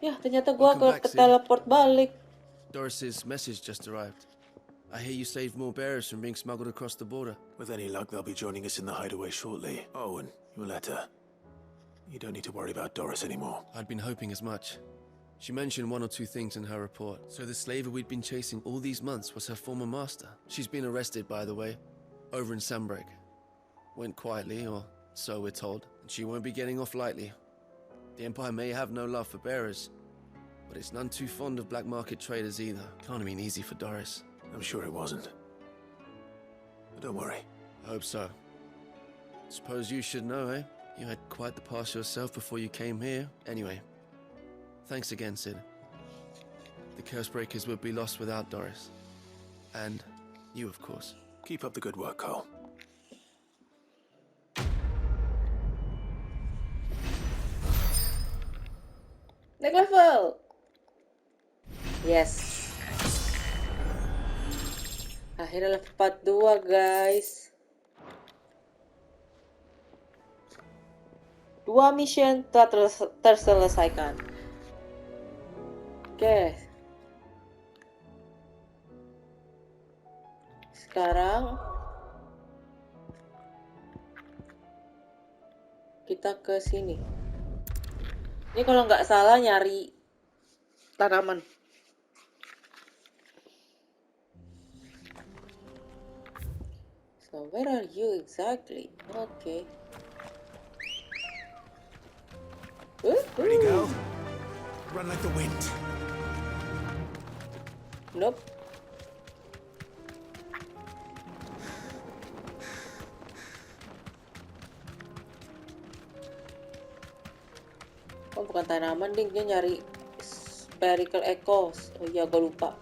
Ya, ternyata gua ke teleport balik. Doris's message just arrived. I hear you saved more bearers from being smuggled across the border. With any luck, they'll be joining us in the hideaway shortly. Oh, and your letter. You don't need to worry about Doris anymore. I'd been hoping as much. She mentioned one or two things in her report. So the slaver we'd been chasing all these months was her former master. She's been arrested, by the way, over in Sunbreak. Went quietly, or so we're told, and she won't be getting off lightly. The Empire may have no love for bearers, but it's none too fond of black market traders either. Can't have been easy for Doris. I'm sure it wasn't. But don't worry. I hope so. Suppose you should know, eh? You had quite the past yourself before you came here. Anyway, thanks again, Sid. The Cursebreakers would be lost without Doris. And you, of course. Keep up the good work, Cole. Naik level. Yes. Akhirnya level 42, guys. 2 mission telah terselesaikan. Oke. Sekarang kita ke sini. Ini kalau nggak salah nyari tanaman. So where are you exactly? Okay. Ready to go? Run like the wind. Nope. Oh, bukan tanaman, ding. Dia nyari spherical echoes. Oh iya, gue lupa.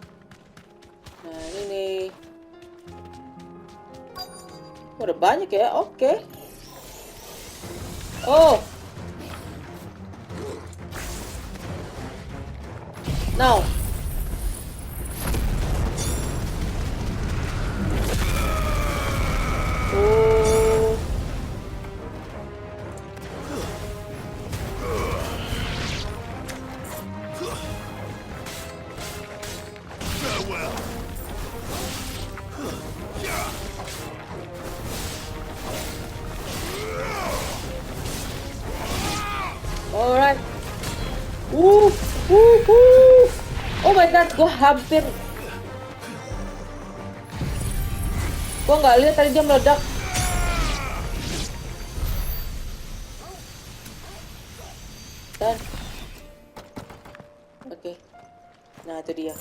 Nah, ini nih. Oh, udah banyak ya? Oke. Oh. Now. Oh. Farewell. Alright. Oh my god, gue hampir. Gue nggak lihat tadi dia meledak. Dan. Oke. Nah, itu dia.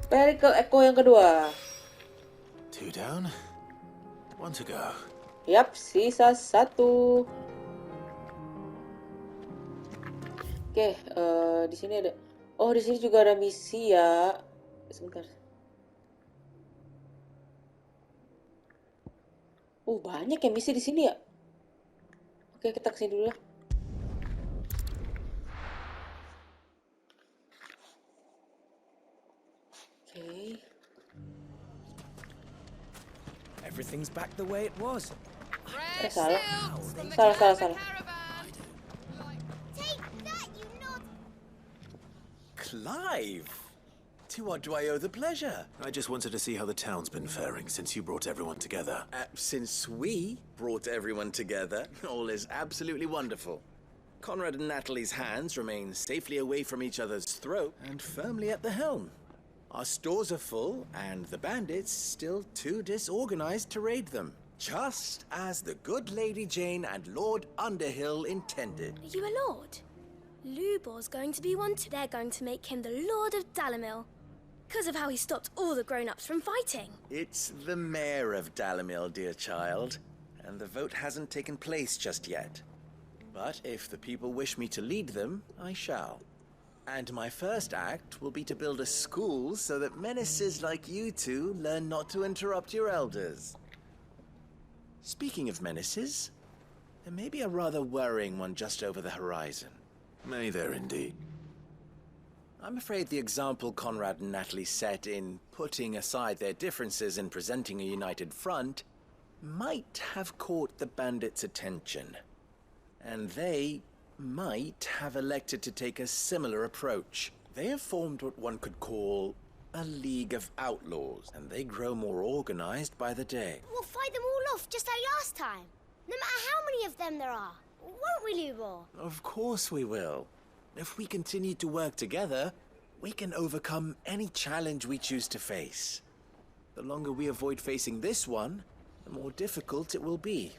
Balik ke Echo yang kedua. 2 down, 1 to go. Yap, sisa 1. Oke, di sini ada. Oh, di sini juga ada misi ya. Sebentar. Banyak ya misi di sini ya. Oke, kita kesini dulu lah. Oke. Everything's back the way it was. Salah. Clive! To what do I owe the pleasure? I just wanted to see how the town's been faring since you brought everyone together. Since we brought everyone together, all is absolutely wonderful. Conrad and Natalie's hands remain safely away from each other's throat and firmly at the helm. Our stores are full, and the bandits still too disorganized to raid them. Just as the good Lady Jane and Lord Underhill intended. Are you a lord? Lubor's going to be one too. They're going to make him the Lord of Dalamil. Because of how he stopped all the grown-ups from fighting. It's the mayor of Dalamil, dear child, and the vote hasn't taken place just yet. But if the people wish me to lead them, I shall. And my first act will be to build a school so that menaces like you two learn not to interrupt your elders. Speaking of menaces, there may be a rather worrying one just over the horizon. May there indeed. I'm afraid the example Conrad and Natalie set in putting aside their differences and presenting a united front might have caught the bandits' attention. And they might have elected to take a similar approach. They have formed what one could call a League of Outlaws, and they grow more organized by the day. We'll fight them all off just like last time. No matter how many of them there are. Won't we, Lubor? Of course we will. If we continue to work together, we can overcome any challenge we choose to face. The longer we avoid facing this one, the more difficult it will be.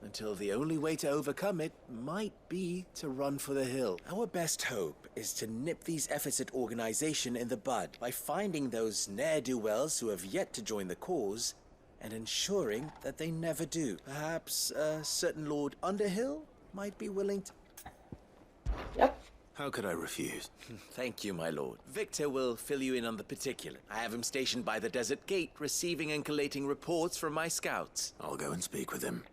Until the only way to overcome it might be to run for the hill. Our best hope is to nip these efforts at organization in the bud by finding those ne'er-do-wells who have yet to join the cause and ensuring that they never do. Perhaps a certain Lord Underhill might be willing to... Yep. How could I refuse? Thank you, my lord. Victor will fill you in on the particular. I have him stationed by the desert gate, receiving and collating reports from my scouts. I'll go and speak with him.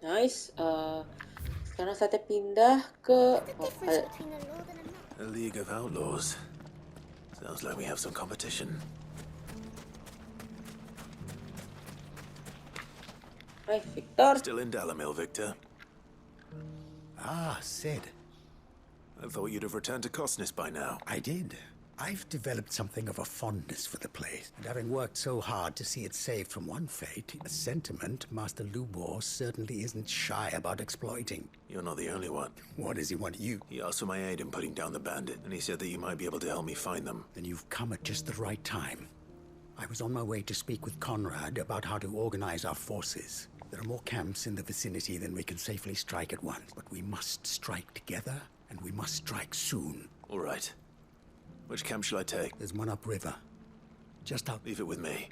Nice. Sekarang saatnya pindah ke... A League of Outlaws. Sounds like we have some competition. Hi, Victor. Still in Dalamil, Victor. Ah, Sid. I thought you'd have returned to Cosnus by now. I did. I've developed something of a fondness for the place, and having worked so hard to see it saved from one fate, a sentiment Master Lubor certainly isn't shy about exploiting. You're not the only one. What does he want you? He asked for my aid in putting down the bandit, and he said that you might be able to help me find them. Then you've come at just the right time. I was on my way to speak with Conrad about how to organize our forces. There are more camps in the vicinity than we can safely strike at once, but we must strike together, and we must strike soon. All right. Which camp shall I take? There's one upriver. Just up. Leave it with me.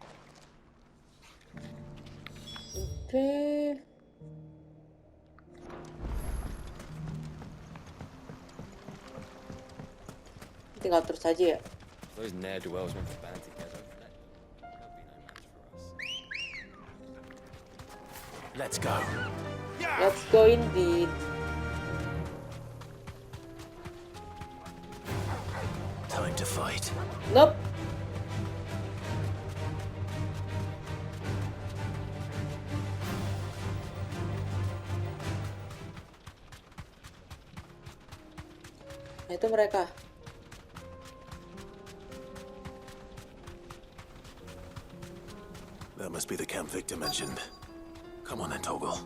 Okay. Tinggal terus saja ya. Those ne'er-do-wells went to band together. Let's go. Let's go indeed. Time to fight. Nope. Nah, itu mereka. That must be the camp Victor mentioned. Come on then, Toggle.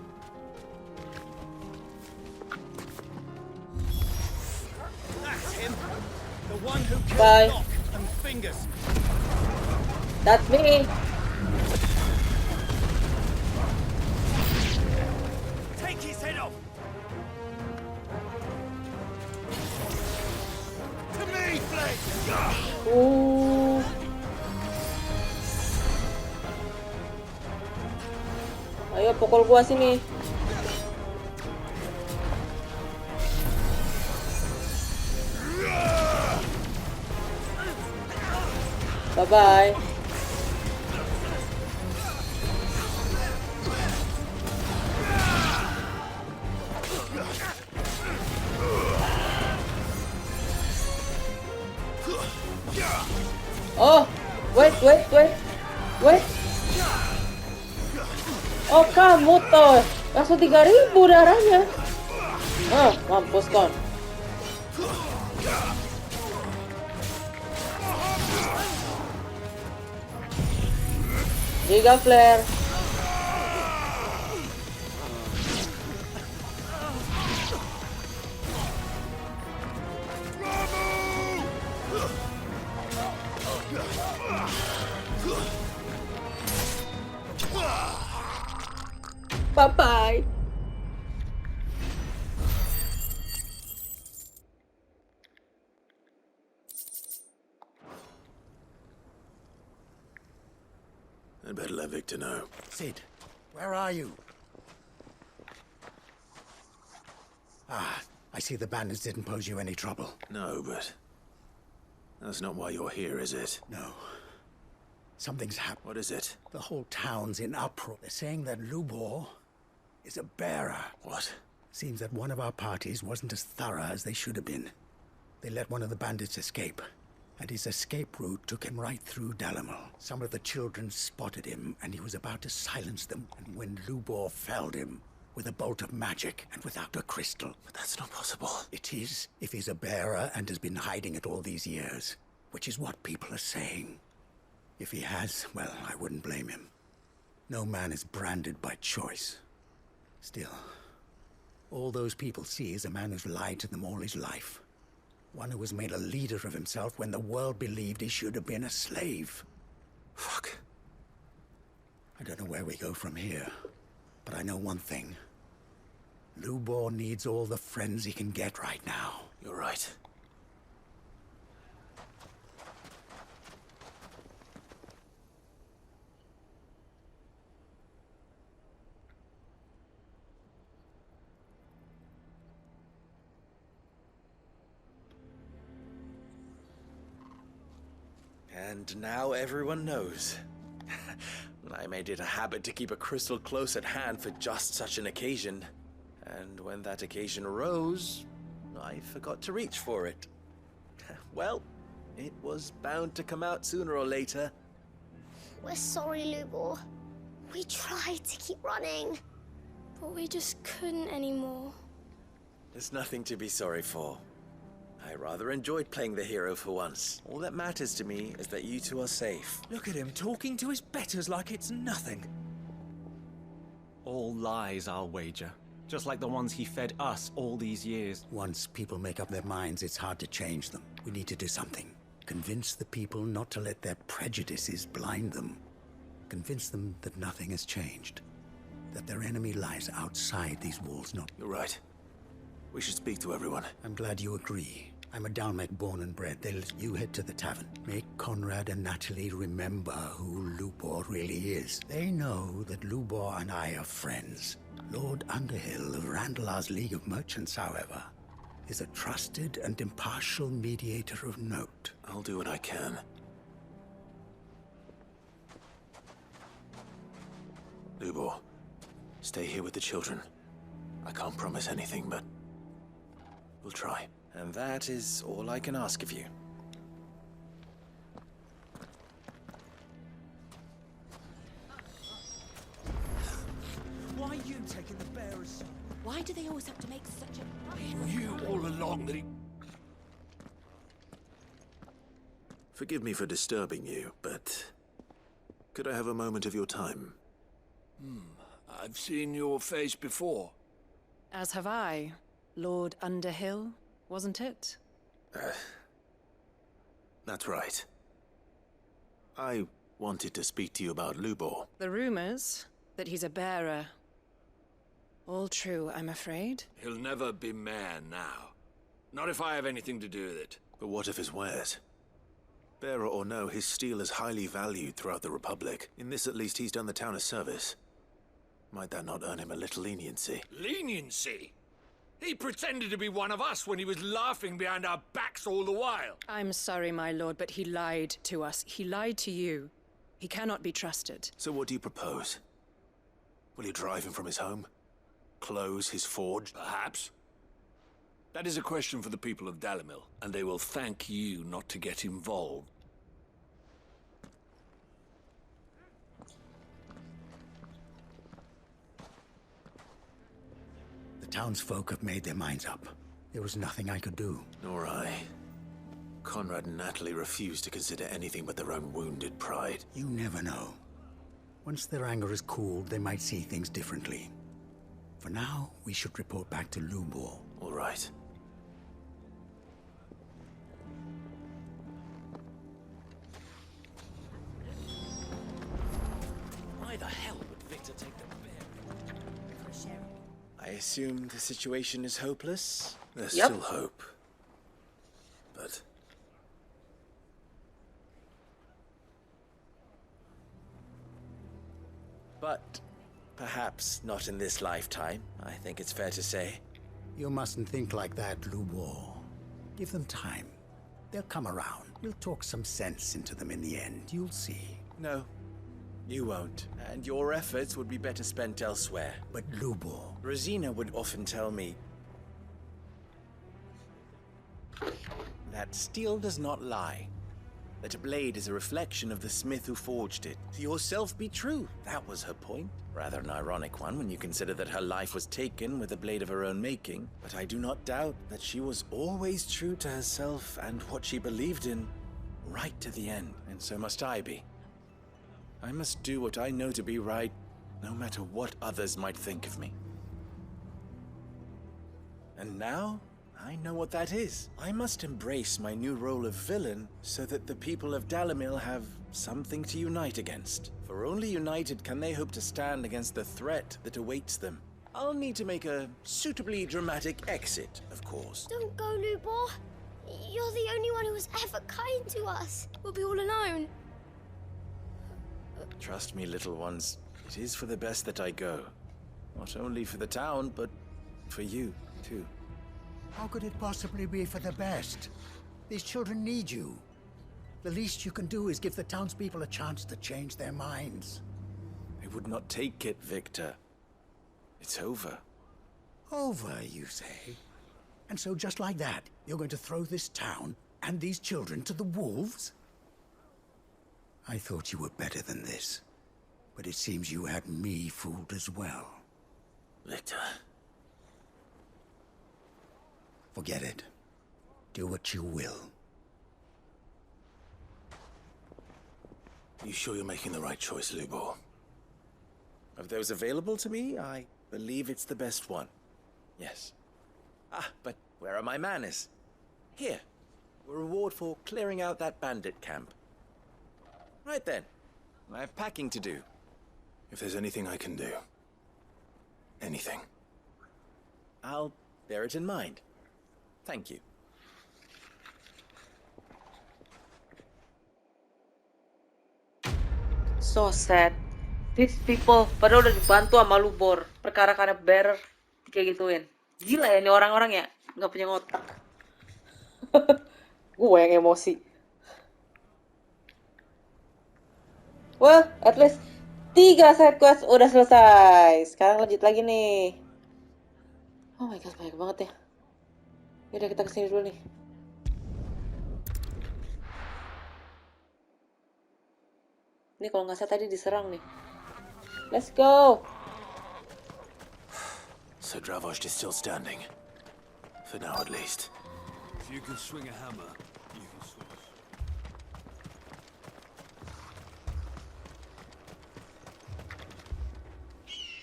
That's him. The one who killed Bye. Locke and Fingers. That's me. Take his head off. Ayo pukul gua sini. Bye bye. Oh, wait. Oh, kamu tuh. Langsung 3.000 darahnya. Ah, mampus kon. Giga flare. Bye-bye. I'd better let Victor know. Sid, where are you? Ah, I see the bandits didn't pose you any trouble. No, but that's not why you're here, is it? No. Something's happened. What is it? The whole town's in uproar. They're saying that Lubor is a bearer. What? Seems that one of our parties wasn't as thorough as they should have been. They let one of the bandits escape, and his escape route took him right through Dalimil. Some of the children spotted him, and he was about to silence them, and when Lubor felled him with a bolt of magic and without a crystal. But that's not possible. It is, if he's a bearer and has been hiding it all these years, which is what people are saying. If he has, well, I wouldn't blame him. No man is branded by choice. Still, all those people see is a man who's lied to them all his life. One who was made a leader of himself when the world believed he should have been a slave. Fuck. I don't know where we go from here, but I know one thing. Lubor needs all the friends he can get right now. You're right. And now everyone knows. I made it a habit to keep a crystal close at hand for just such an occasion. And when that occasion arose, I forgot to reach for it. Well, it was bound to come out sooner or later. We're sorry, Lubor. We tried to keep running, but we just couldn't anymore. There's nothing to be sorry for. I rather enjoyed playing the hero for once. All that matters to me is that you two are safe. Look at him talking to his betters like it's nothing. All lies, I'll wager. Just like the ones he fed us all these years. Once people make up their minds, it's hard to change them. We need to do something. Convince the people not to let their prejudices blind them. Convince them that nothing has changed. That their enemy lies outside these walls, not... You're right. We should speak to everyone. I'm glad you agree. I'm a Dalmek born and bred. You head to the tavern. Make Conrad and Natalie remember who Lubor really is. They know that Lubor and I are friends. Lord Underhill of Randalar's League of Merchants, however, is a trusted and impartial mediator of note. I'll do what I can. Lubor, stay here with the children. I can't promise anything, but we'll try. And that is all I can ask of you. Why are you taking the bearers? Why do they always have to make such a... He knew all along that he... Forgive me for disturbing you, but could I have a moment of your time? I've seen your face before. As have I. Lord Underhill, wasn't it? That's right. I wanted to speak to you about Lubor. The rumors that he's a bearer. All true, I'm afraid. He'll never be mayor now. Not if I have anything to do with it. But what of his wares? Bearer or no, his steel is highly valued throughout the Republic. In this, at least, he's done the town a service. Might that not earn him a little leniency? Leniency? He pretended to be one of us when he was laughing behind our backs all the while. I'm sorry, my lord, but he lied to us. He lied to you. He cannot be trusted. So what do you propose? Will you drive him from his home? Close his forge? Perhaps. That is a question for the people of Dalimil, and they will thank you not to get involved. The townsfolk have made their minds up. There was nothing I could do. Nor I. Conrad and Natalie refused to consider anything but their own wounded pride. You never know. Once their anger is cooled, they might see things differently. For now, we should report back to Lubor. All right. Why the hell would Victor take the bear? I assume the situation is hopeless? There's still hope. But... But perhaps not in this lifetime, I think it's fair to say. You mustn't think like that, Lubor. Give them time. They'll come around. We'll talk some sense into them in the end. You'll see. No, you won't. And your efforts would be better spent elsewhere. But Lubor... Rosina would often tell me that steel does not lie. That a blade is a reflection of the smith who forged it. To yourself be true. That was her point. Rather an ironic one when you consider that her life was taken with a blade of her own making. But I do not doubt that she was always true to herself and what she believed in, right to the end. And so must I be. I must do what I know to be right, no matter what others might think of me. And now, I know what that is. I must embrace my new role of villain so that the people of Dalimil have something to unite against. For only united can they hope to stand against the threat that awaits them. I'll need to make a suitably dramatic exit, of course. Don't go, Lubor. You're the only one who was ever kind to us. We'll be all alone. Trust me, little ones. It is for the best that I go. Not only for the town, but for you, too. How could it possibly be for the best? These children need you. The least you can do is give the townspeople a chance to change their minds. I would not take it, Victor. It's over. Over, you say? And so just like that, you're going to throw this town and these children to the wolves? I thought you were better than this. But it seems you had me fooled as well. Victor... Forget it. Do what you will. You sure you're making the right choice, Lubor? Of those available to me, I believe it's the best one. Yes. Ah, but where are my manners? Here. A reward for clearing out that bandit camp. Right then. I have packing to do. If there's anything I can do. Anything. I'll bear it in mind. Thank you. So sad. These people padahal udah dibantu sama Lubor. Perkara karena bearer kayak gituin. Gila ya ini orang-orang ya. Nggak punya otak. Gue yang emosi. Wah, at least 3 side quest udah selesai. Sekarang lanjut lagi nih. Oh my god, banyak banget ya. Yaudah kita kesini dulu nih. Ini kalau nggak salah tadi diserang nih. Let's go. So Dravost is still standing. For now at least. If you can swing a hammer, you can swing.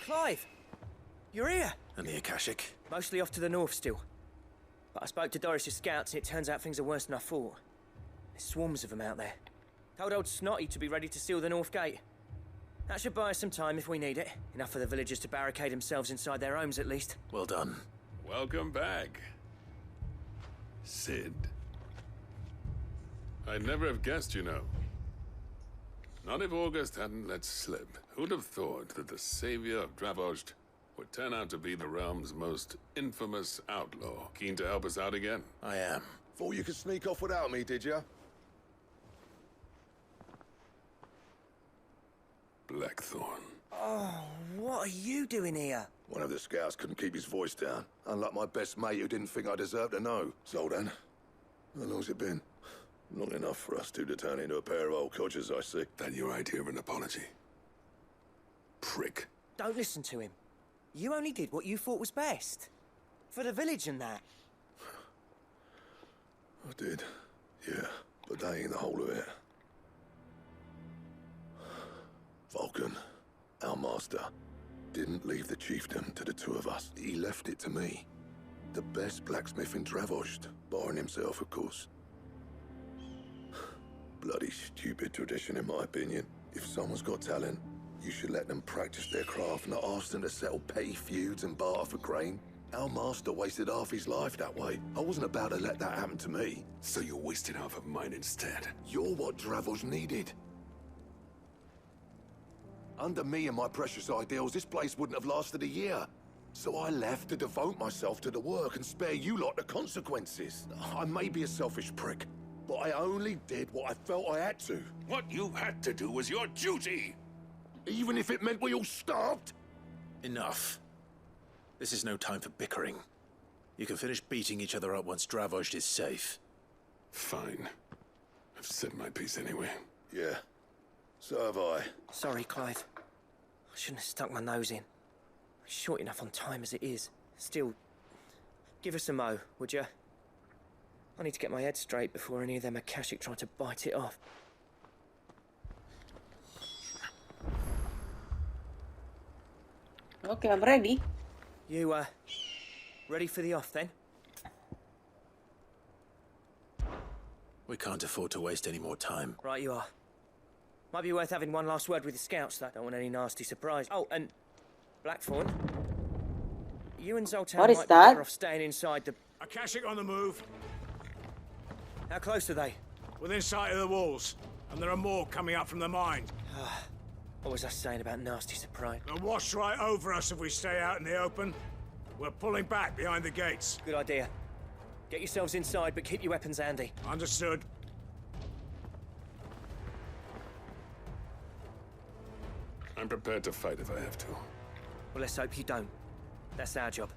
Clive! You're here! And the Akashic? Mostly off to the north still. But I spoke to Doris's scouts and it turns out things are worse than I thought. There's swarms of them out there. Told old Snotty to be ready to seal the north gate. That should buy us some time if we need it. Enough for the villagers to barricade themselves inside their homes at least. Well done. Welcome back, Sid. I'd never have guessed, you know. Not if August hadn't let slip. Who'd have thought that the savior of Dravost would turn out to be the realm's most infamous outlaw? Keen to help us out again? I am. Thought you could sneak off without me, did ya? Blackthorn. Oh, what are you doing here? One of the scouts couldn't keep his voice down. Unlike my best mate who didn't think I deserved to know. Zoltan, how long's it been? Long enough for us two to turn into a pair of old codgers, I see. That your idea of an apology? Prick. Don't listen to him. You only did what you thought was best. For the village and that. I did, yeah, but that ain't the whole of it. Vulcan, our master, didn't leave the chiefdom to the two of us. He left it to me. The best blacksmith in Dravost, barring himself, of course. Bloody stupid tradition, in my opinion. If someone's got talent, you should let them practice their craft, not ask them to settle petty feuds and barter for grain. Our master wasted half his life that way. I wasn't about to let that happen to me. So you wasted half of mine instead. You're what Dravost needed. Under me and my precious ideals, this place wouldn't have lasted a year. So I left to devote myself to the work and spare you lot the consequences. I may be a selfish prick, but I only did what I felt I had to. What you had to do was your duty! Even if it meant we all starved? Enough. This is no time for bickering. You can finish beating each other up once Dravost is safe. Fine. I've said my piece anyway. Yeah. So have I. Sorry, Clive. I shouldn't have stuck my nose in. Short enough on time as it is. Still, give us a mo, would you? I need to get my head straight before any of them Akashic try to bite it off. Okay, I'm ready. You, ready for the off, then? We can't afford to waste any more time. Right you are. Might be worth having one last word with the scouts, though. Don't want any nasty surprise. Oh, and Blackthorn, you and Zoltan What is might be that? better off staying inside the... Akashic on the move. How close are they? Within sight of the walls. And there are more coming up from the mine. What was I saying about nasty surprise? They'll wash right over us if we stay out in the open. We're pulling back behind the gates. Good idea. Get yourselves inside, but keep your weapons handy. Understood. I'm prepared to fight if I have to. Well, let's hope you don't. That's our job.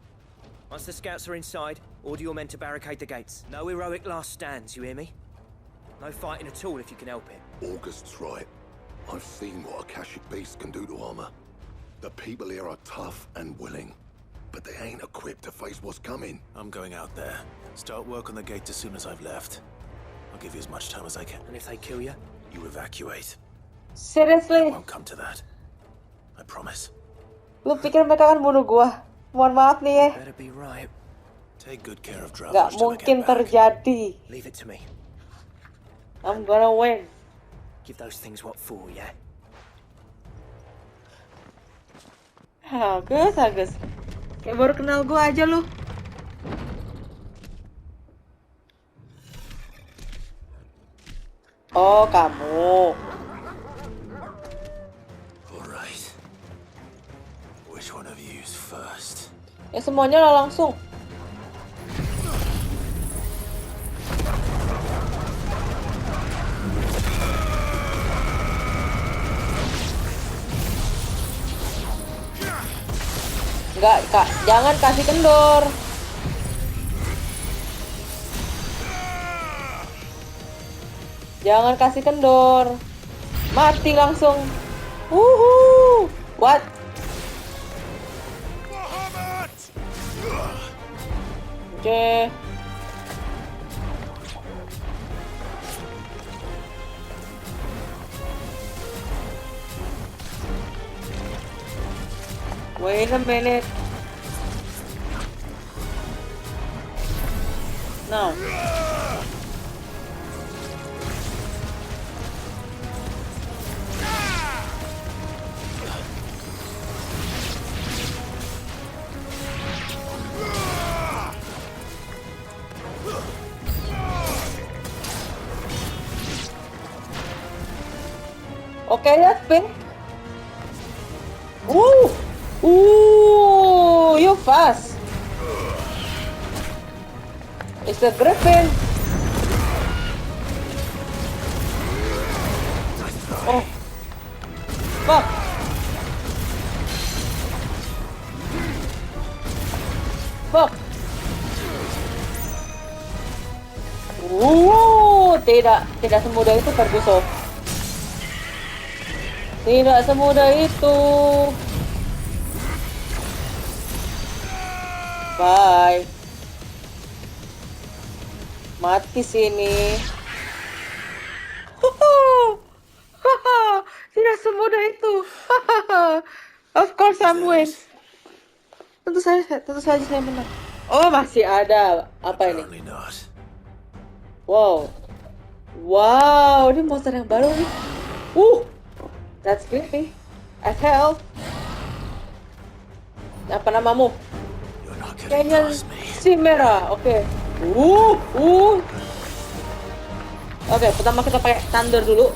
Once the scouts are inside, order your men to barricade the gates. No heroic last stands, you hear me? No fighting at all if you can help it. August's right. I've seen what Akashic beasts can do to armor. The people here are tough and willing, but they ain't equipped to face what's coming. I'm going out there. Start work on the gate as soon as I've left. I'll give you as much time as I can. And if they kill you? You evacuate. Seriously? It won't come to that. I promise. Lu pikir mereka akan bunuh gua? Mohon maaf nih ya. Better be right. Take good care of Gak Dravost till I mungkin get back. terjadi. Leave it to me. I'm gonna win. Give those things what for, yeah? Agus, Agus. Kayak baru kenal gua aja lu. Oh, kamu. Alright. Which one of you's first? Ya semuanya lah langsung. Enggak, Kak. Jangan kasih kendor. Jangan kasih kendor. Mati langsung. What? Oke. Wait a minute. No. Okay, ya, spin. You fast. It's a griffin. Oh, fuck. Fuck. Tidak semudah itu, Ferguson. Tidak semudah itu. Bye. Mati sini. Tidak semudah itu. Of course I'm win. Tentu saja saya menang. Oh, masih ada. Apa ini? Wow. Wow, ini monster yang baru nih. That's creepy. As hell. Apa namamu? Kayaknya si merah. Oke. Oke, pertama kita pakai thunder dulu.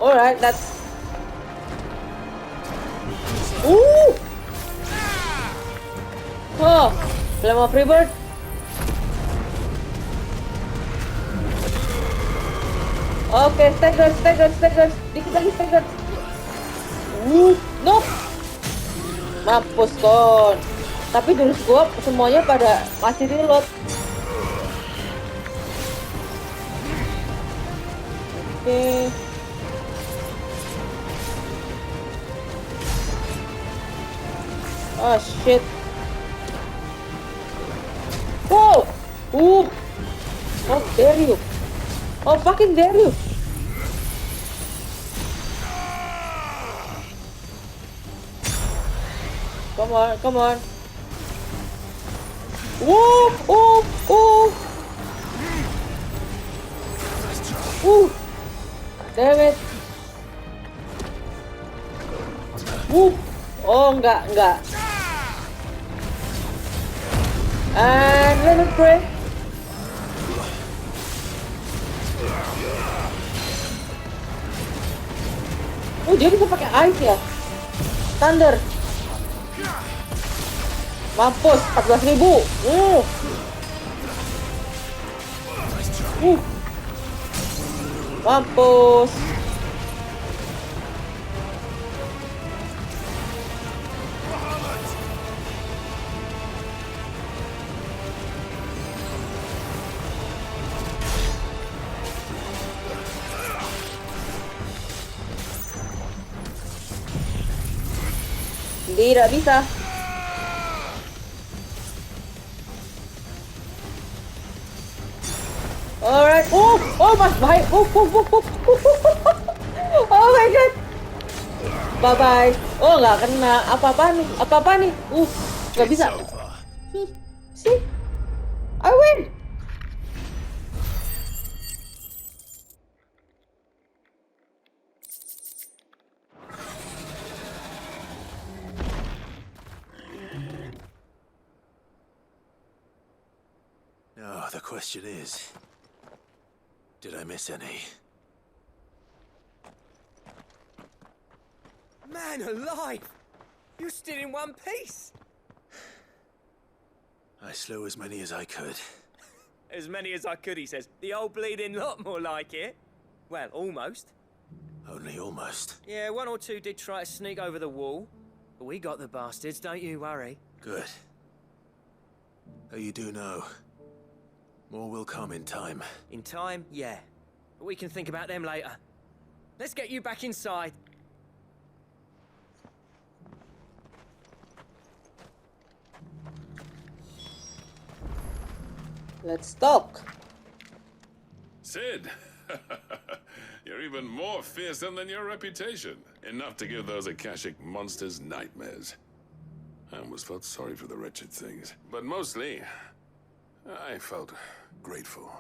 Alright, that's... Oh, Flame of Rebirth. Oke, stagger. Dikit lagi stagger. Nope. Mampus, Kon. Tapi dulu gua semuanya pada masih reload. Oke. Oh shit. Whoa! How dare you? Oh fucking dare you! Come on. Damn it. Oh, enggak. And let it pray. Dia bisa pakai ice ya. Thunder. Mampus, 14.000. Mampus. Tidak bisa. Alright. Mas baik. Oh my god. Bye bye. Oh, nggak kena. Apa nih? Nggak bisa. See? I win. Now, the question is, did I miss any? Man alive! You're still in one piece! I slew as many as I could. As many as I could, he says. The old bleeding lot, more like it. Well, almost. Only almost. Yeah, one or two did try to sneak over the wall. But we got the bastards, don't you worry. Good. Though you do know, more will come in time. In time, yeah. But we can think about them later. Let's get you back inside. Let's talk. Sid, you're even more fearsome than your reputation. Enough to give those Akashic monsters nightmares. I almost felt sorry for the wretched things. But mostly, I felt grateful.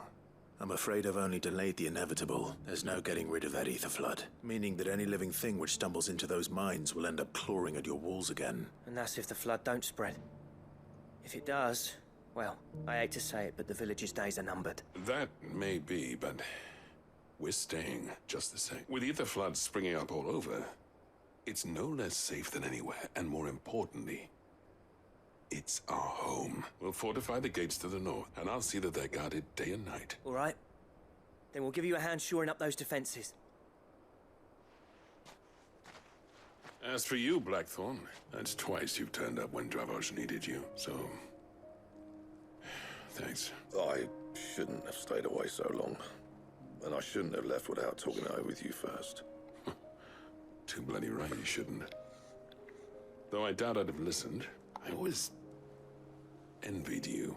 I'm afraid I've only delayed the inevitable. There's no getting rid of that ether flood, meaning that any living thing which stumbles into those mines will end up clawing at your walls again. And that's if the flood don't spread. If it does, well, I hate to say it, but the village's days are numbered. That may be, but we're staying just the same. With ether floods springing up all over, it's no less safe than anywhere, and more importantly, it's our home. We'll fortify the gates to the north, and I'll see that they're guarded day and night. All right. Then we'll give you a hand shoring up those defenses. As for you, Blackthorn, that's twice you've turned up when Dravoj needed you, so... thanks. I shouldn't have stayed away so long. And I shouldn't have left without talking it over with you first. Too bloody right you shouldn't. Though I doubt I'd have listened. I always envied you.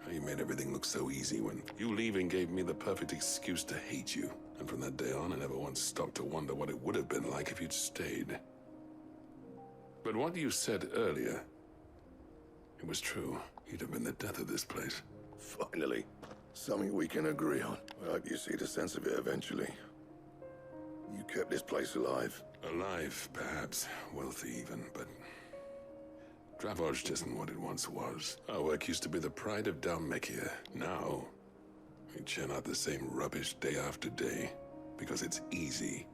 How you made everything look so easy when you leaving gave me the perfect excuse to hate you. And from that day on, I never once stopped to wonder what it would have been like if you'd stayed. But what you said earlier, it was true. You'd have been the death of this place. Finally. Something we can agree on. I hope you see the sense of it eventually. You kept this place alive. Alive, perhaps. Wealthy even, but... Dravoj isn't what it once was. Our work used to be the pride of Dalmekia. Now, we churn out the same rubbish day after day, because it's easy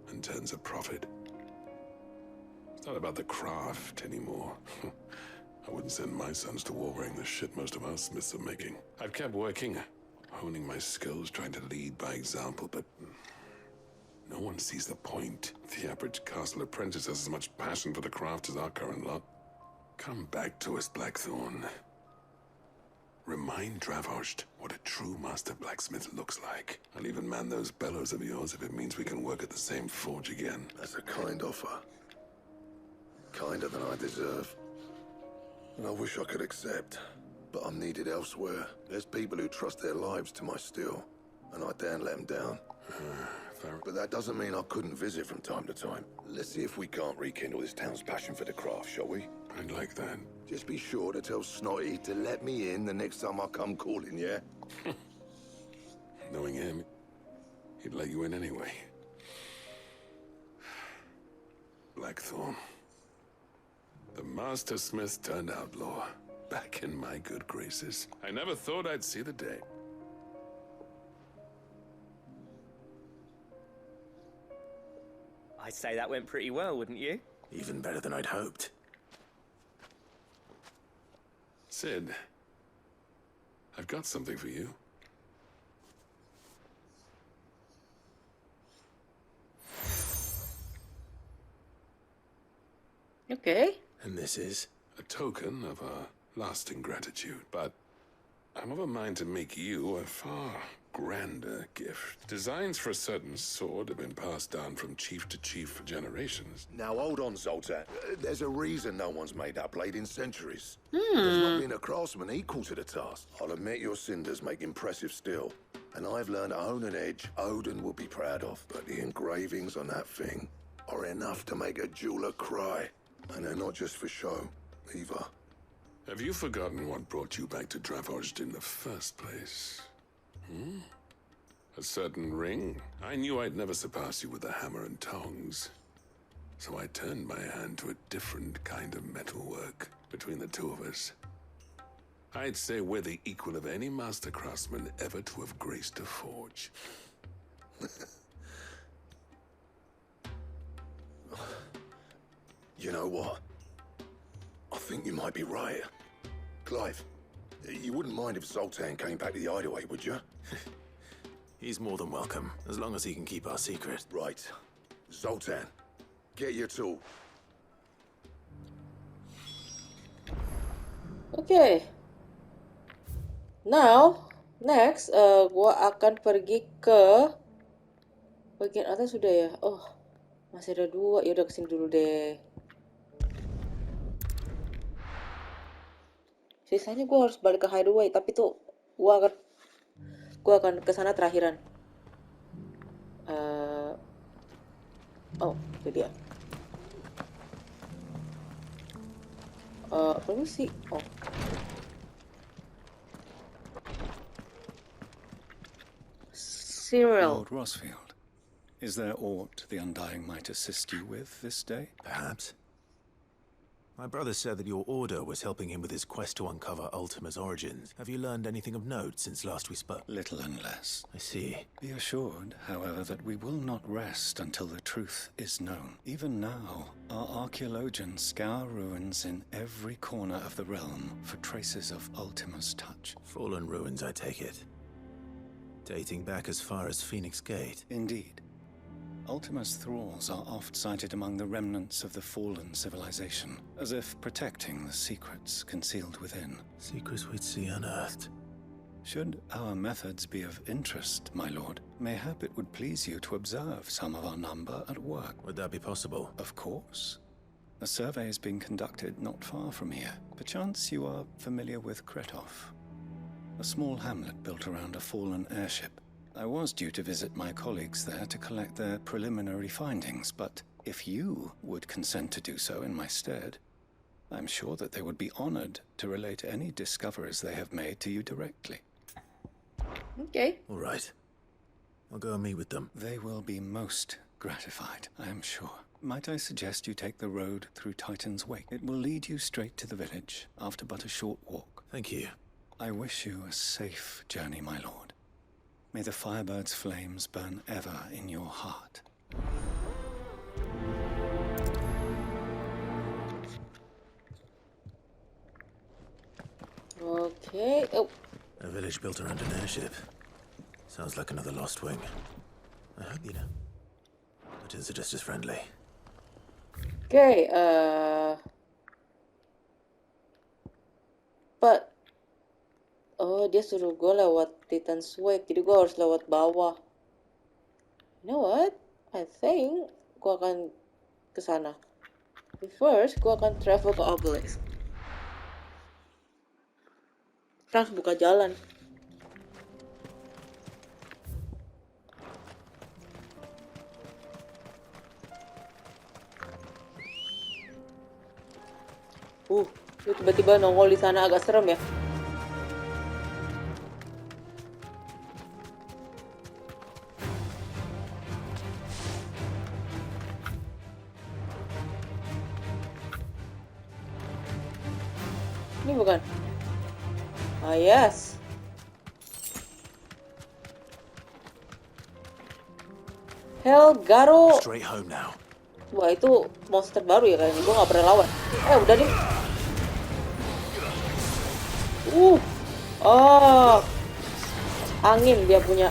and turns a profit. It's not about the craft anymore. I wouldn't send my sons to war wearing the shit most of our smiths are making. I've kept working, honing my skills, trying to lead by example, but no one sees the point. The average castle apprentice has as much passion for the craft as our current lot. Come back to us, Blackthorn. Remind Dravoj what a true master blacksmith looks like. I'll even man those bellows of yours if it means we can work at the same forge again. That's a kind offer. Kinder than I deserve. And I wish I could accept, but I'm needed elsewhere. There's people who trust their lives to my steel, and I daren't let them down. But that doesn't mean I couldn't visit from time to time. Let's see if we can't rekindle this town's passion for the craft, shall we? I'd like that. Just be sure to tell Snotty to let me in the next time I come calling, yeah? Knowing him, he'd let you in anyway. Blackthorn. The master smith turned outlaw. Back in my good graces. I never thought I'd see the day. I'd say that went pretty well, wouldn't you? Even better than I'd hoped. Sid, I've got something for you. Okay. And this is? A token of our lasting gratitude, but I'm of a mind to make you a far grander gift. Designs for a certain sword have been passed down from chief to chief for generations. Now hold on, Zoltan. There's a reason no one's made that blade in centuries. There's not been a craftsman equal to the task. I'll admit your cinders make impressive steel, and I've learned to own an edge Odin will be proud of. But the engravings on that thing are enough to make a jeweler cry. And they're not just for show, either. Have you forgotten what brought you back to Dravoj in the first place? A certain ring? I knew I'd never surpass you with the hammer and tongs. So I turned my hand to a different kind of metalwork between the two of us. I'd say we're the equal of any master craftsman ever to have graced a forge. You know what? I think you might be right. Clive, you wouldn't mind if Zoltan came back to the Hideaway, would you? He's more than welcome, as long as he can keep our secret. Right. Zoltan, get your tool. Okay. Now, next, gua akan pergi ke bagian atas sudah ya. Oh, masih ada dua. Ya udah kesini dulu deh. Sisanya gue harus balik ke hideaway, tapi tuh gue akan ke sana terakhiran. Oh, itu dia. Permisi. Oh. Cyril. Lord Rosfield, is there aught the Undying might assist you with this day? Perhaps. My brother said that your order was helping him with his quest to uncover Ultima's origins. Have you learned anything of note since last we spoke? Little and less. I see. Be assured, however, that we will not rest until the truth is known. Even now, our archaeologians scour ruins in every corner of the realm for traces of Ultima's touch. Fallen ruins, I take it. Dating back as far as Phoenix Gate. Indeed. Ultima's thralls are oft sighted among the remnants of the fallen civilization, as if protecting the secrets concealed within. Secrets we'd see unearthed. Should our methods be of interest, my lord, mayhap it would please you to observe some of our number at work. Would that be possible? Of course. A survey is being conducted not far from here. Perchance you are familiar with Kretov, a small hamlet built around a fallen airship. I was due to visit my colleagues there to collect their preliminary findings, but if you would consent to do so in my stead, I'm sure that they would be honored to relate any discoveries they have made to you directly. Okay. All right. I'll go and meet with them. They will be most gratified, I am sure. Might I suggest you take the road through Titan's Wake? It will lead you straight to the village, after but a short walk. Thank you. I wish you a safe journey, my lord. May the Firebird's flames burn ever in your heart. Okay. Oh. A village built around an airship. Sounds like another lost wing. I hope you know. Buttons are just as friendly. Okay, but oh, dia suruh gue lewat Titan's Wake, jadi gue harus lewat bawah. You know what? I think gue akan ke sana. But first, gue akan travel ke Obelisk. Terus buka jalan. Lu tiba-tiba nongol di sana agak serem ya. Ini bukan? Ah, yes. Helgaro. Straight home now. Wah, itu monster baru ya kayaknya. Gue gak pernah lawan. Udah deh. Oh. Angin dia punya.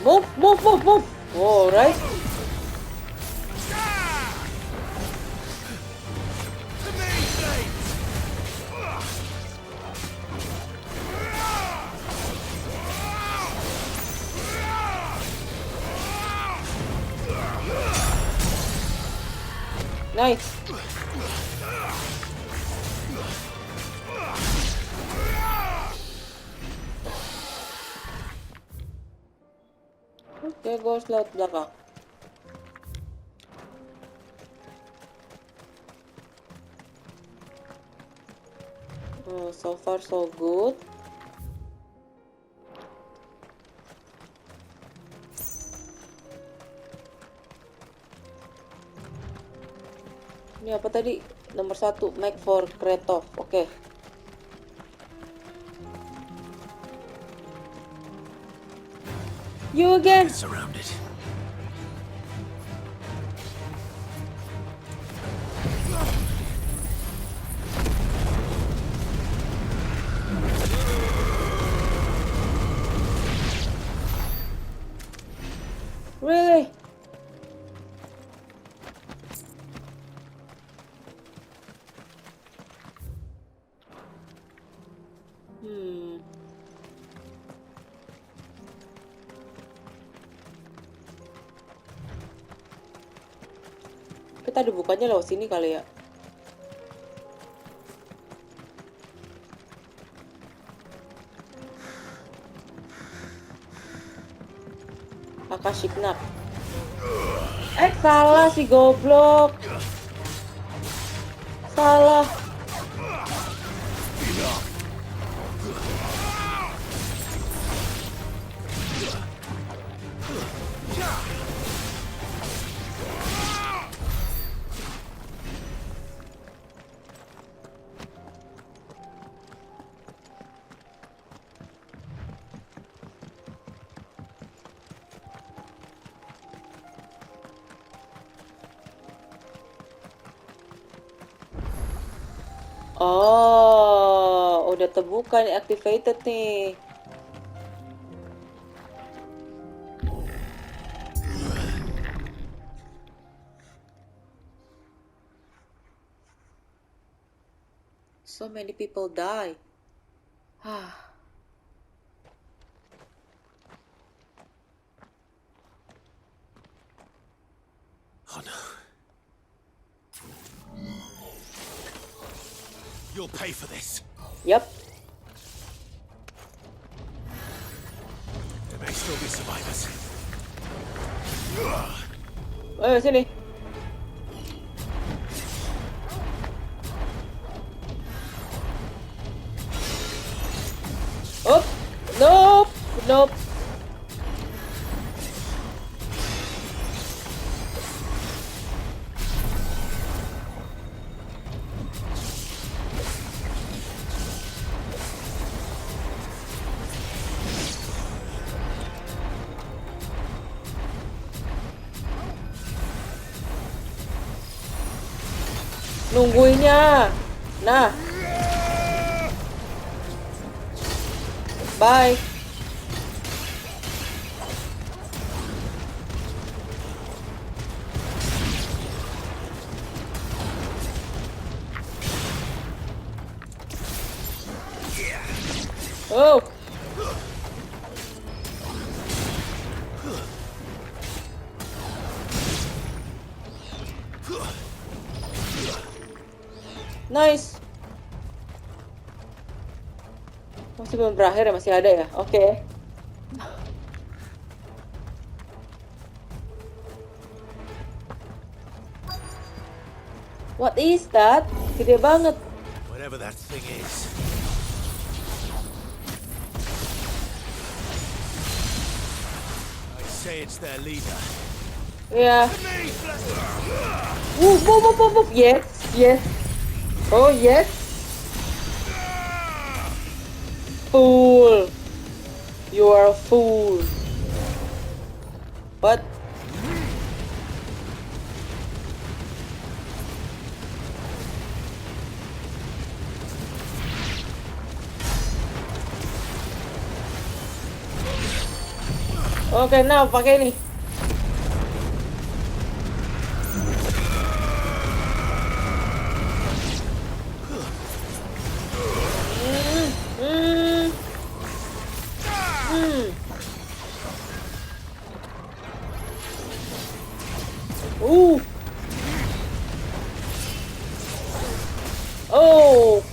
Move. All right. Nice. Oke, gue harus lewat belakang. So far so good. Ini apa tadi? Nomor 1, make for Kretov. Oke. You again. Surrounded. Really? kita dibukanya lewat sini kali ya. Akashiknak. Salah si goblok. Salah. Oh, udah terbuka nih, activated nih. So many people die. Ah. Oh no. You'll pay for this. Yep. There may still be survivors. Ayo sini. Oh, nope, nope. Nungguinnya. Nah. Bye. Oh. Nice. Masih belum berakhir ya, masih ada ya? Oke. What is that? Gede banget. Whatever that thing is. I say it's their leader. Yeah. Woof, woof, woof, woof, woof. Yes, yes. Oh, yes. Fool. You are a fool. What? Oke, nah pakai ini. Oh. Oh.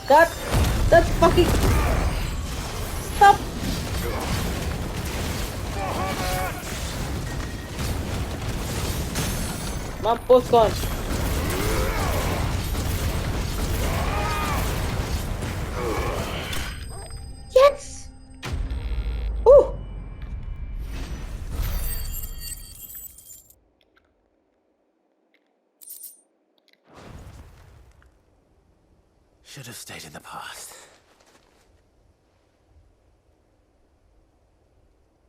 That's fucking. Stop. Mampus kon. Yes. Should have stayed in the past.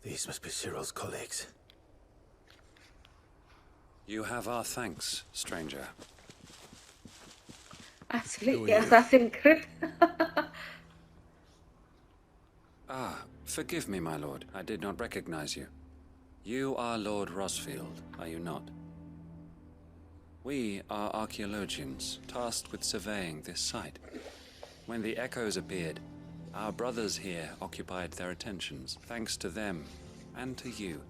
These must be Cyril's colleagues. You have our thanks, stranger. Asli ya Assassin's Creed. Forgive me, my lord. I did not recognize you. You are Lord Rosfield, are you not? We are archaeologians, tasked with surveying this site. When the echoes appeared, our brothers here occupied their attentions. Thanks to them, and to you,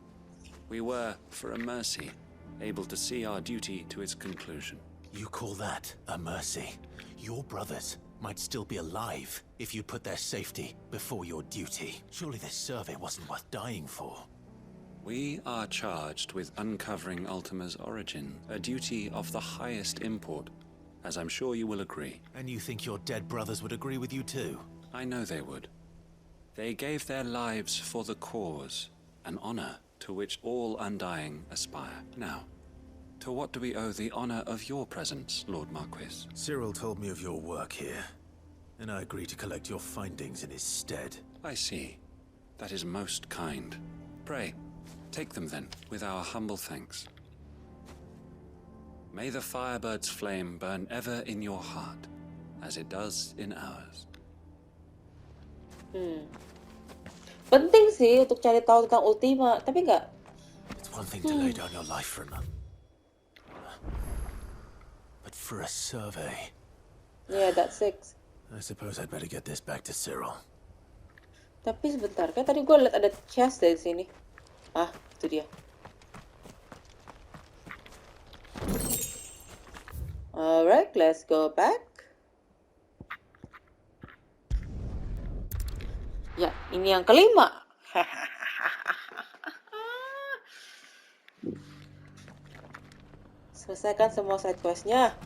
we were, for a mercy, able to see our duty to its conclusion. You call that a mercy? Your brothers might still be alive if you put their safety before your duty. Surely this survey wasn't worth dying for. We are charged with uncovering Ultima's origin, a duty of the highest import, as I'm sure you will agree. And you think your dead brothers would agree with you too? I know they would. They gave their lives for the cause, an honor to which all Undying aspire. Now, to what do we owe the honor of your presence, Lord Marquis? Cyril told me of your work here, and I agreed to collect your findings in his stead. I see. That is most kind. Pray, take them then, with our humble thanks. May the Firebird's flame burn ever in your heart, as it does in ours. Penting sih untuk cari tahu tentang Ultima, tapi nggak. It's one thing to lay down your life for another, but for a survey. Yeah, that's 6. I suppose I'd better get this back to Cyril. Tapi sebentar, kan tadi gue liat ada chest dari sini. Ah, itu dia. Alright, let's go back. Ya, ini yang kelima. Selesaikan semua side quest-nya.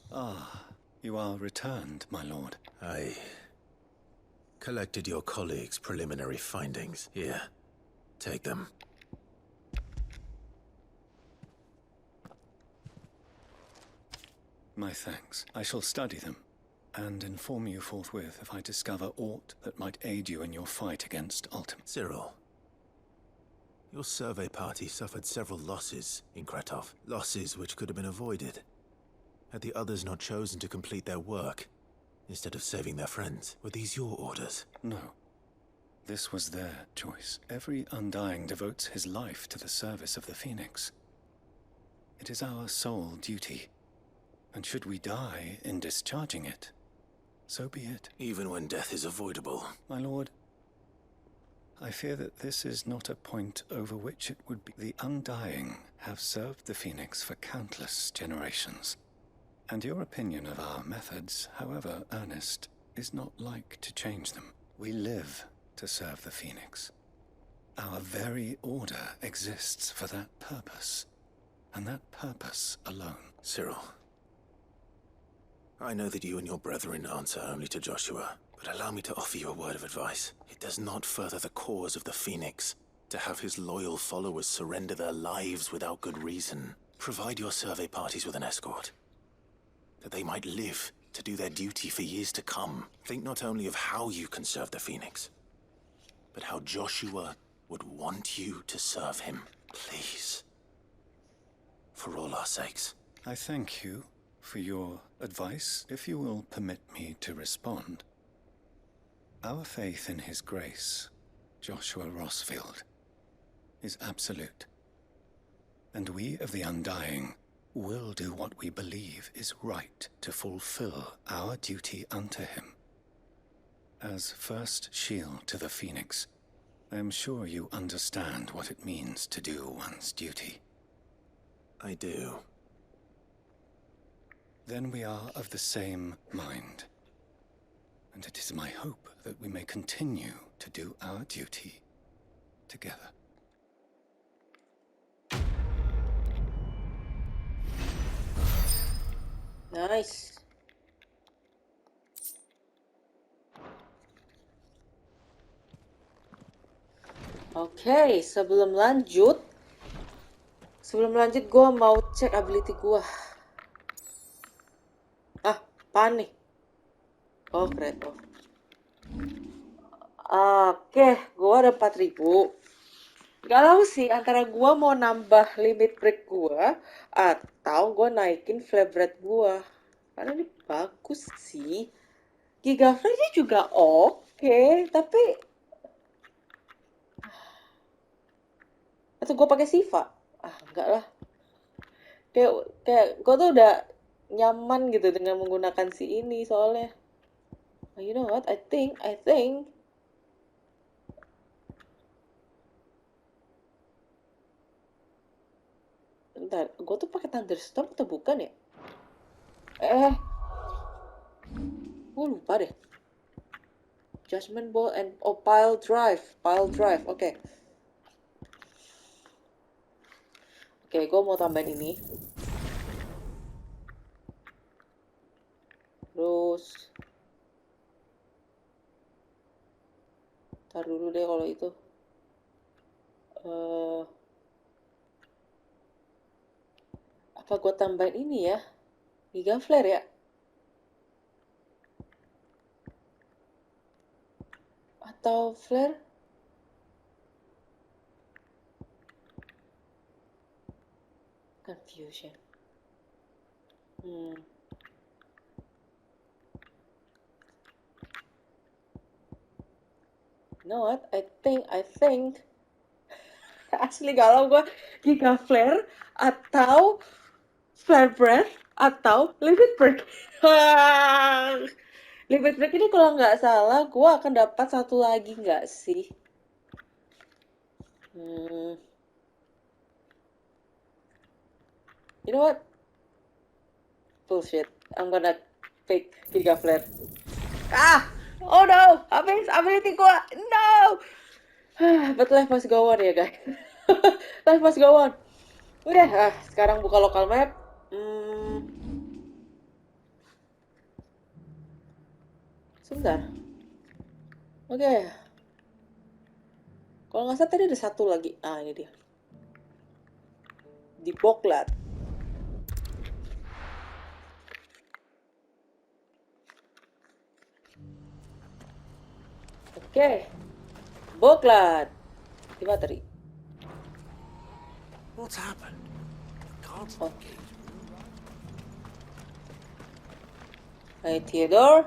Ah, you are returned, my lord. I collected your colleagues' preliminary findings. Here, take them. My thanks. I shall study them, and inform you forthwith if I discover aught that might aid you in your fight against Ultima. Cyril, your survey party suffered several losses in Kretov. Losses which could have been avoided, had the others not chosen to complete their work, instead of saving their friends. Were these your orders? No. This was their choice. Every Undying devotes his life to the service of the Phoenix. It is our sole duty. And should we die in discharging it, so be it. Even when death is avoidable. My lord, I fear that this is not a point over which it would be. The Undying have served the Phoenix for countless generations, and your opinion of our methods, however earnest, is not like to change them. We live to serve the Phoenix. Our very order exists for that purpose, and that purpose alone. Cyril, I know that you and your brethren answer only to Joshua, but allow me to offer you a word of advice. It does not further the cause of the Phoenix to have his loyal followers surrender their lives without good reason. Provide your survey parties with an escort, that they might live to do their duty for years to come. Think not only of how you can serve the Phoenix, but how Joshua would want you to serve him. Please. For all our sakes. I thank you for your advice, if you will permit me to respond. Our faith in his grace, Joshua Rosfield, is absolute. And we of the Undying will do what we believe is right to fulfill our duty unto him. As first shield to the Phoenix, I am sure you understand what it means to do one's duty. I do. Then we are of the same mind. And it is my hope that we may continue to do our duty together. Nice. Oke, sebelum lanjut gue mau cek ability gue. Ah, apaan nih? Oh, Kreto. Oke, gue ada 4000. Galau sih antara gue mau nambah limit break gue atau gue naikin flame rate gue. Karena ini bagus sih. Giga flame-nya juga oke, tapi atau gue pakai Siva? Enggak lah. Kayak gue tuh udah nyaman gitu dengan menggunakan si ini soalnya. You know what? I think bentar, gue tuh pakai thunderstorm atau bukan ya? Gue lupa deh. Judgment ball and pile drive, oke. Oke, gue mau tambahin ini. Terus tar dulu deh kalau itu. Apa gue tambahin ini ya? Giga flare ya? Atau flare? Confusion. You know what? I think asli galau gue. Giga flare atau flare breath atau limit break. Limit break ini kalau nggak salah gue akan dapat satu lagi nggak sih? You know what? Bullshit. I'm gonna pick Giga Flare. Oh no! Habis ability gue. No! But life must go on ya guys. Life must go on. Udah, sekarang buka local map. Sebentar. Oke. Kalau nggak salah tadi ada satu lagi. Ini dia. Di Boklat. Oke. Boklat. Di materi. What's happened? Can't Hey, Theodore.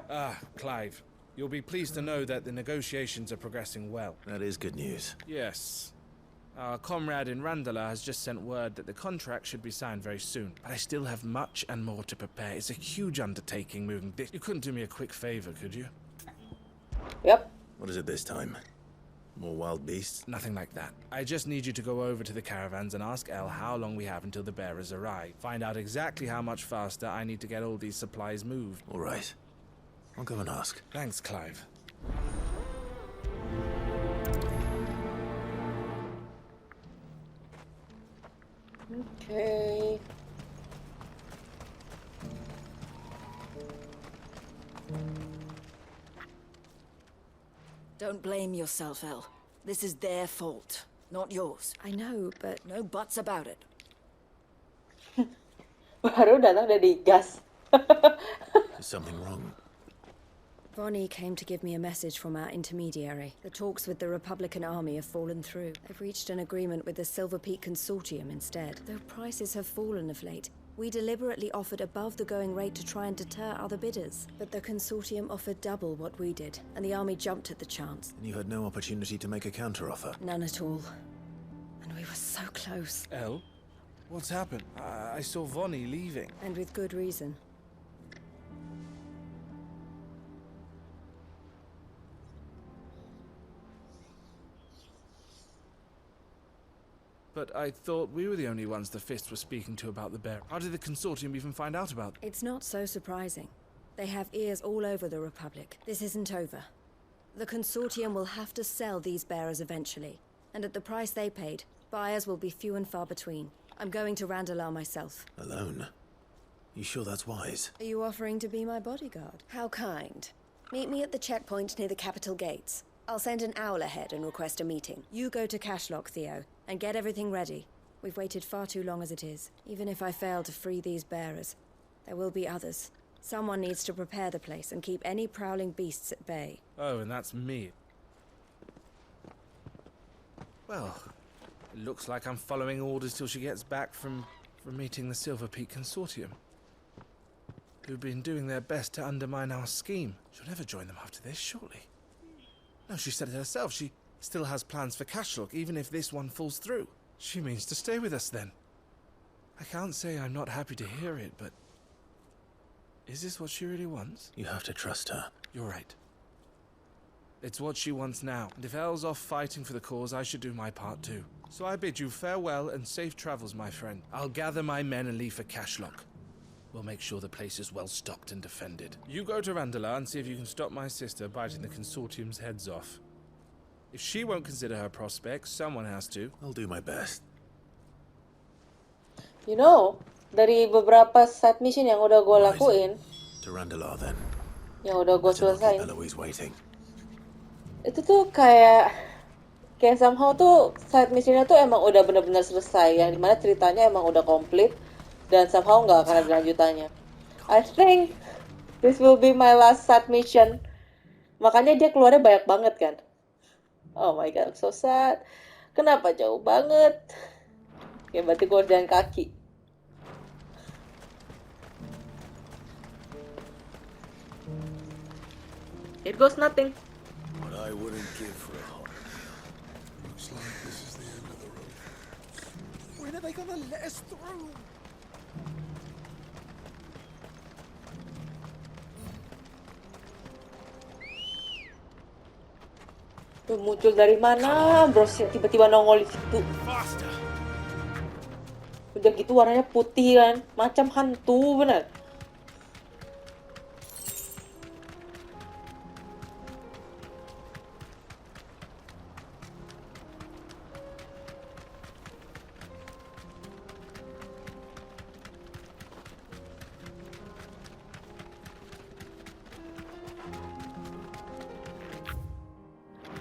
Clive. You'll be pleased to know that the negotiations are progressing well. That is good news. Yes. Our comrade in Randala has just sent word that the contract should be signed very soon. But I still have much and more to prepare. It's a huge undertaking moving this. You couldn't do me a quick favor, could you? Yep. What is it this time? More wild beasts? Nothing like that. I just need you to go over to the caravans and ask El how long we have until the bearers arrive. Find out exactly how much faster I need to get all these supplies moved. All right. I'll go and ask. Thanks, Clive. Okay. Don't blame yourself, El. This is their fault, not yours. I know, but no buts about it. Baru datang udah digas. Is something wrong? Vonnie came to give me a message from our intermediary. The talks with the Republican army have fallen through. They've reached an agreement with the Silver Peak Consortium instead. Though prices have fallen of late, we deliberately offered above the going rate to try and deter other bidders. But the Consortium offered double what we did, and the army jumped at the chance. And you had no opportunity to make a counteroffer? None at all. And we were so close. El? What's happened? I saw Vonnie leaving. And with good reason. But I thought we were the only ones the Fists were speaking to about the bear. How did the Consortium even find out about it? It's not so surprising. They have ears all over the Republic. This isn't over. The Consortium will have to sell these bearers eventually. And at the price they paid, buyers will be few and far between. I'm going to Randalar myself. Alone? You sure that's wise? Are you offering to be my bodyguard? How kind. Meet me at the checkpoint near the capital gates. I'll send an owl ahead and request a meeting. You go to Cashlock, Theo, and get everything ready. We've waited far too long as it is. Even if I fail to free these bearers, there will be others. Someone needs to prepare the place and keep any prowling beasts at bay. Oh, and that's me. Well, it looks like I'm following orders till she gets back from meeting the Silver Peak Consortium, who've been doing their best to undermine our scheme. She'll never join them after this, surely. No, she said it herself. She still has plans for Cashlock, even if this one falls through. She means to stay with us, then. I can't say I'm not happy to hear it, but Is this what she really wants? You have to trust her. You're right. It's what she wants now, and if Elle's off fighting for the cause, I should do my part too. So I bid you farewell and safe travels, my friend. I'll gather my men and leave for Cashlock. We'll make sure the place is well stocked and defended. You go to Randala and see if you can stop my sister biting the Consortium's heads off. If she won't consider her prospects, someone has to. I'll do my best. You know, dari beberapa side mission yang udah gue lakuin, To Randala, then. yang udah gue Better not keep selesain, Eloise waiting. itu tuh kayak somehow tuh side missionnya tuh emang udah bener-bener selesai, yang dimana ceritanya emang udah komplit dan somehow nggak akan ada lanjutannya. I think this will be my last side mission. Makanya dia keluarnya banyak banget kan. Oh my god, I'm so sad. Kenapa jauh banget? Ya berarti gue harus jalan kaki. Here goes nothing. What I wouldn't give for a home. Looks like this is the end of the road. When are they gonna let us through? Tuh muncul dari mana, bros? Tiba-tiba nongol di situ. Udah gitu warnanya putih kan, macam hantu bener.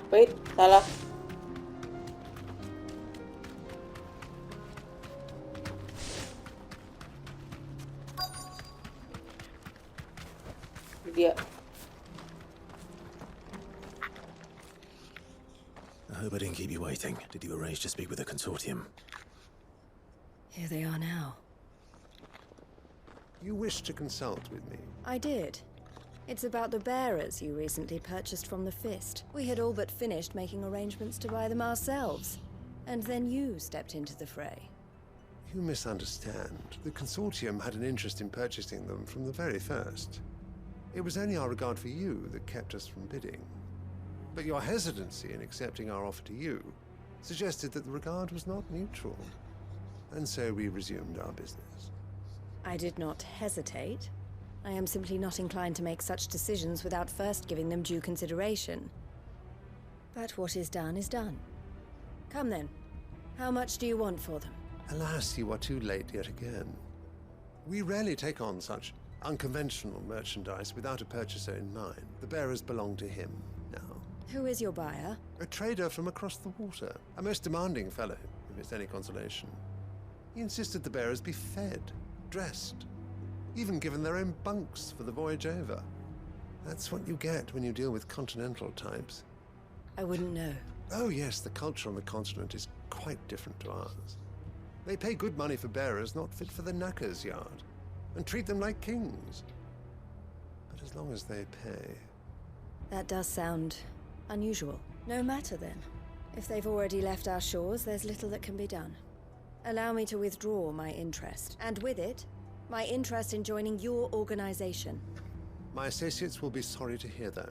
Wait, salah. Dia. I hope I didn't keep you waiting. Did you arrange to speak with the Consortium? Here they are now. You wished to consult with me? I did. It's about the bearers you recently purchased from the Fist. We had all but finished making arrangements to buy them ourselves. And then you stepped into the fray. You misunderstand. The Consortium had an interest in purchasing them from the very first. It was only our regard for you that kept us from bidding. But your hesitancy in accepting our offer to you suggested that the regard was not mutual. And so we resumed our business. I did not hesitate. I am simply not inclined to make such decisions without first giving them due consideration. But what is done is done. Come then. How much do you want for them? Alas, you are too late yet again. We rarely take on such unconventional merchandise without a purchaser in mind. The bearers belong to him now. Who is your buyer? A trader from across the water. A most demanding fellow, if it's any consolation. He insisted the bearers be fed, dressed, even given their own bunks for the voyage over. That's what you get when you deal with continental types. I wouldn't know. Oh yes, the culture on the continent is quite different to ours. They pay good money for bearers not fit for the knacker's yard, and treat them like kings. But as long as they pay... That does sound unusual. No matter then. If they've already left our shores, there's little that can be done. Allow me to withdraw my interest, and with it, my interest in joining your organization. My associates will be sorry to hear that.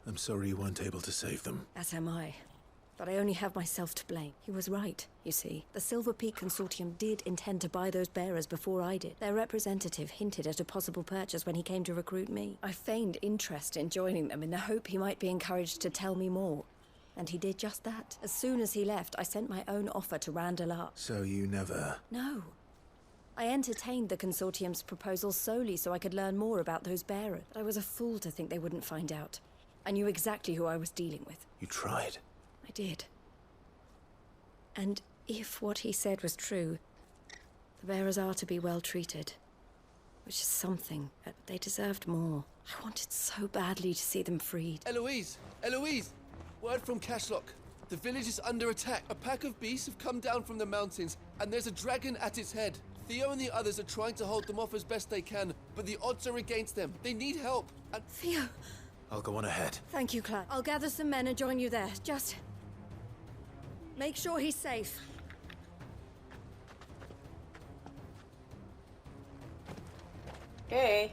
I'm sorry you weren't able to save them. As am I. But I only have myself to blame. He was right, you see. The Silver Peak Consortium did intend to buy those bearers before I did. Their representative hinted at a possible purchase when he came to recruit me. I feigned interest in joining them in the hope he might be encouraged to tell me more. And he did just that. As soon as he left, I sent my own offer to Randala. So you never... No. I entertained the Consortium's proposal solely so I could learn more about those bearers. But I was a fool to think they wouldn't find out. I knew exactly who I was dealing with. You tried. I did. And if what he said was true, the bearers are to be well treated. Which is something, but they deserved more. I wanted so badly to see them freed. Eloise! Eloise! Word from Cashlock. The village is under attack. A pack of beasts have come down from the mountains, and there's a dragon at its head. Theo and the others are trying to hold them off as best they can, but the odds are against them. They need help. And Theo. I'll go on ahead. Thank you, Clive. I'll gather some men and join you there. Just make sure he's safe. Okay.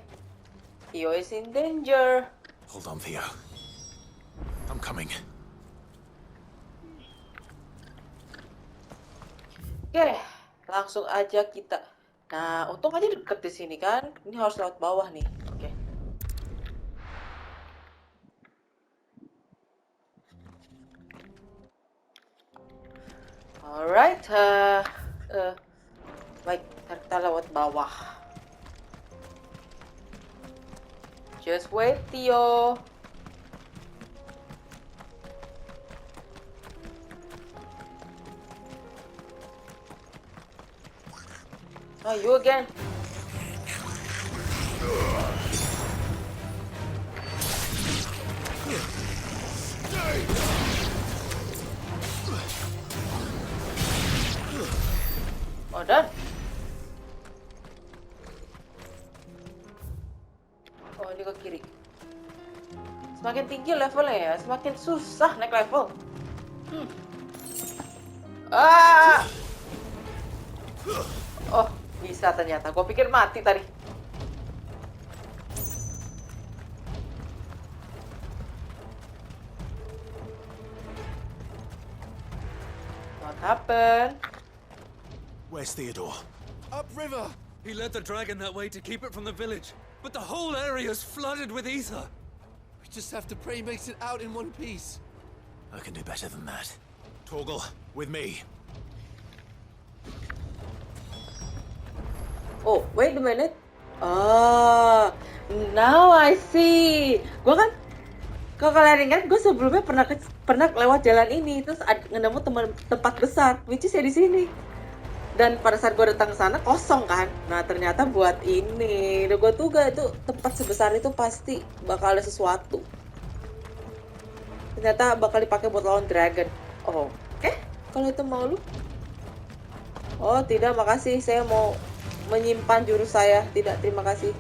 Theo is in danger. Hold on, Theo. I'm coming. Oke, langsung aja kita. Nah, untung aja deket di sini kan. Ini harus lewat bawah nih. Oke. Alright, baik, kita lewat bawah. Just wait, Theo. Oh, you again. Oh, done. Oh, ini ke kiri. Semakin tinggi levelnya ya, semakin susah naik level. Ah! Oh, bisa ternyata. Gue pikir mati tadi. What happened? Where's Theodore? Upriver! He led the dragon that way to keep it from the village, but the whole area's flooded with ether. we just have to pray he makes it out in one piece. I can do better than that. Torgal, with me. Oh, wait a minute. Ah, now I see. Gue kan, kalau kalian ingat, gue sebelumnya pernah lewat jalan ini, terus nemu tempat besar, which is ya di sini. Dan pada saat gue datang ke sana kosong kan. Nah ternyata buat ini. Udah gue tuga itu tempat sebesar itu pasti bakal ada sesuatu. Ternyata bakal dipakai buat lawan dragon. Oh, kalau itu mau lu? Oh tidak, makasih. Saya mau menyimpan jurus saya. Tidak, terima kasih.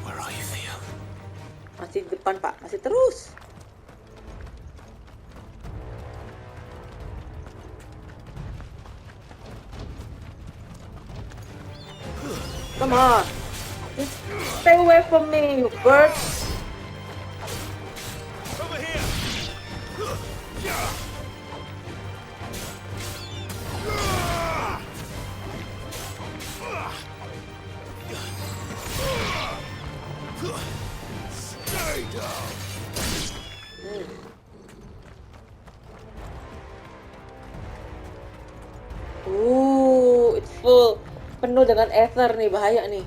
Where are you, Theo? Masih di depan, Pak. Masih terus. Come on. Just stay away from me, you bird. Over here! Stay down! It's full. Penuh dengan ether nih, bahaya nih.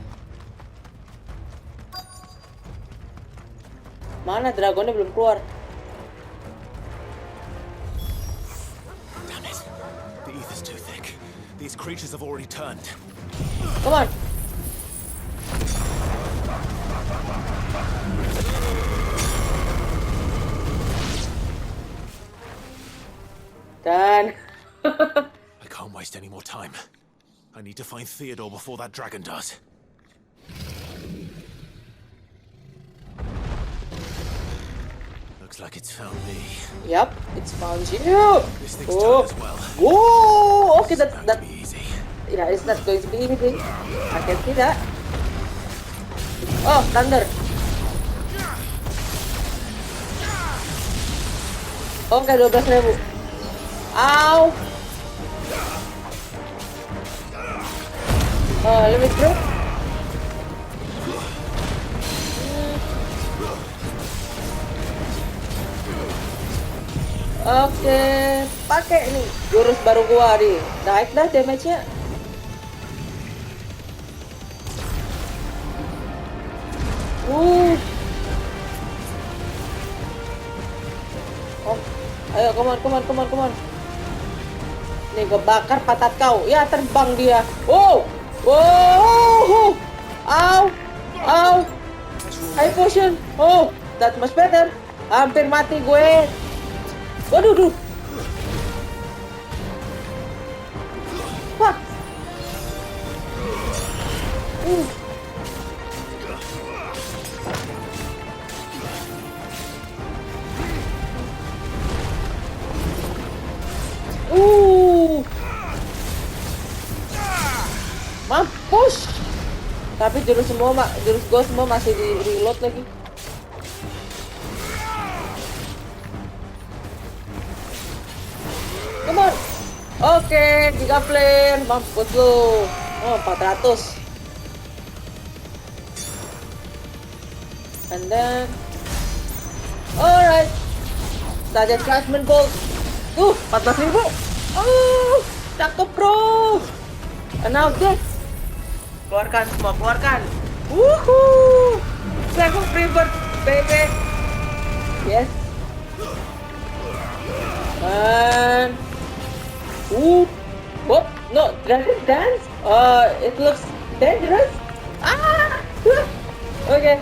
Mana dragonnya belum keluar? Damn it. The ether's too thick. These creatures have already turned. Come on. Done. I can't waste any more time. I need to find Theodore before that dragon does. Looks like it's found me. Yep, it's found you. This thing's turned as well. Whoa! Okay, that be easy. Yeah, it's not going to be easy. I can see that. Oh, thunder. Oke, 12.000. Ow. Let me through. Oke, pakai nih jurus baru gua nih. Naik dah damage-nya. Oh, ayo, come on. Nih, gua bakar patat kau. Ya, terbang dia. Wow. Ow. High potion. Oh, that's much better. Hampir mati gue. Waduh, duh. Wah. Mampus. Tapi jurus gue semua masih di reload lagi. Come on. Oke, giga flare. Mampus lu. Oh, 400. And then alright. Saja Judgment Bolt. 14.000. Oh, cakep bro. And now this. Keluarkan semua, keluarkan. Woohoo! Second Rebirth, baby. Yes. And whoop. No, Dragon Dance. It looks dangerous. Ah! Okay.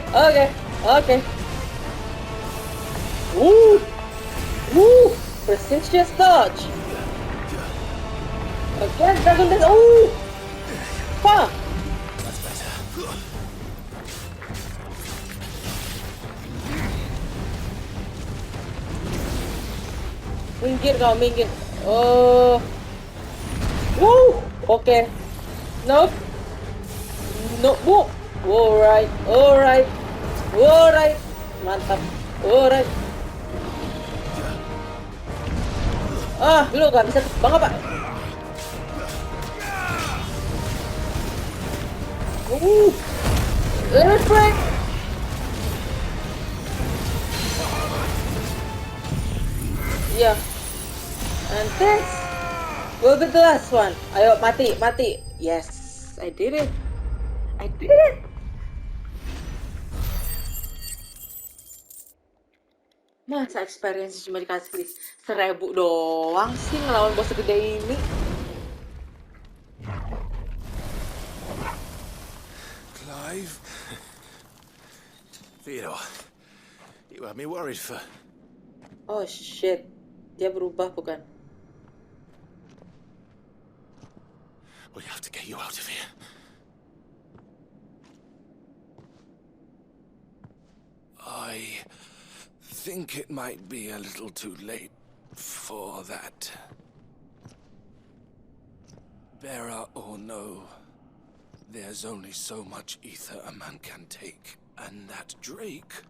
Woo! Precision dodge. Again, Dragon Dance. Ooh! Fuck! That's better. Minggir kau, minggir. Oh. Woo! Okay. Nope. Alright. Mantap. Alright. Lu gak bisa terbang apa? Limit break. Yeah. And this will be the last one. Ayo, mati. Yes, I did it. Masa experience cuma dikasih 1.000 doang sih ngelawan bos segede ini? Clive? Theodore, you had me worried for... Oh shit, dia berubah bukan? We have to get you out of here. I think it might be a little too late for that. Bearer or no, there's only so much ether a man can take, and that Drake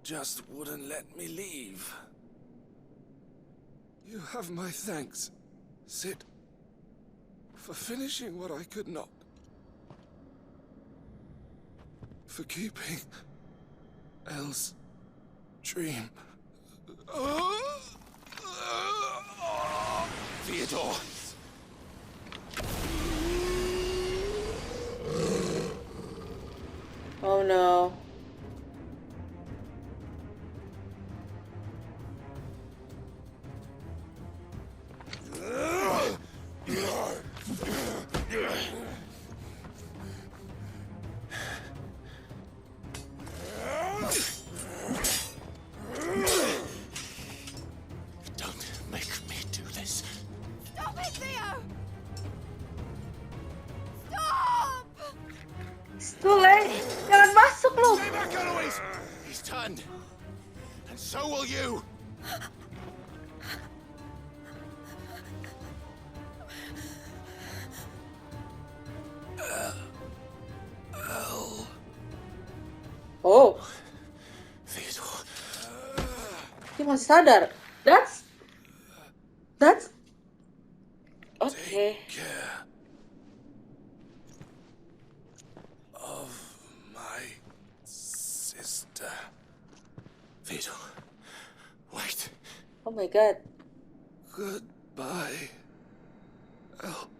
just wouldn't let me leave. You have my thanks, Sid, for finishing what I could not. For keeping Elle's dream. Theodore! Oh no. Don't make me do this. Stop it, Theo! Stop! It's too late. Jangan masuk lu. Stay back, Eloise! He's turned. And so will you! Oh. Theodore. Dia masih sadar. That's okay. Take care of my sister. Theodore. Wait. Oh my god. Goodbye, Elle.